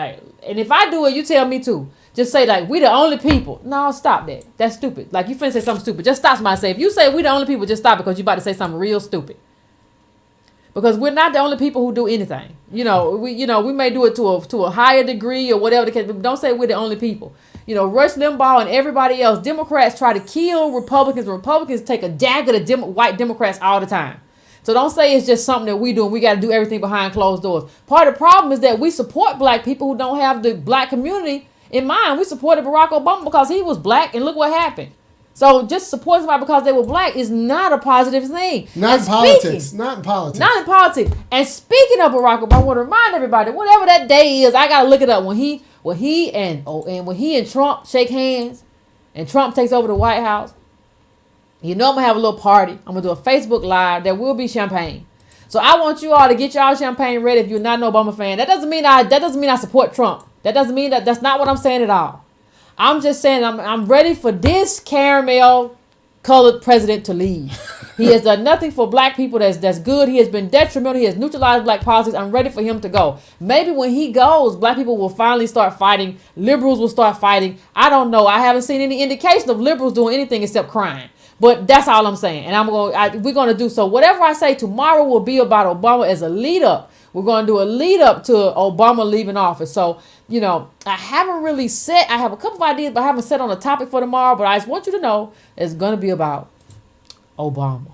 S1: and if I do it, you tell me too. Just say, like, we the only people. No, stop that. That's stupid. Like, you finna say something stupid. Just stop somebody. Say, if you say we the only people, just stop, because you about to say something real stupid. Because we're not the only people who do anything. We may do it to a higher degree or whatever the case, but don't say we're the only people. Rush Limbaugh and everybody else, Democrats try to kill Republicans. Republicans take a jab at white Democrats all the time. So don't say it's just something that we do and we got to do everything behind closed doors. Part of the problem is that we support black people who don't have the black community in mind. We supported Barack Obama because he was black, and look what happened. So just support somebody because they were black is not a positive thing.
S2: Not in politics. Not in politics. And speaking of Barack Obama, I want to remind everybody, whatever that day is, I got to look it up. When he and Trump shake hands and Trump takes over the White House, I'm going to have a little party. I'm going to do a Facebook Live. There will be champagne. So I want you all to get y'all champagne ready if you're not an Obama fan. That doesn't mean I support Trump. That doesn't mean that's not what I'm saying at all. I'm just saying I'm ready for this caramel colored president to leave. He has done nothing for black people that's good. He has been detrimental. He has neutralized black politics. I'm ready for him to go. Maybe when he goes, black people will finally start fighting. Liberals will start fighting. I don't know. I haven't seen any indication of liberals doing anything except crying. But that's all I'm saying. And we're going to do so. Whatever I say tomorrow will be about Obama as a lead up. We're going to do a lead up to Obama leaving office. So, I haven't really set, I have a couple of ideas, but I haven't set on a topic for tomorrow. But I just want you to know it's going to be about Obama.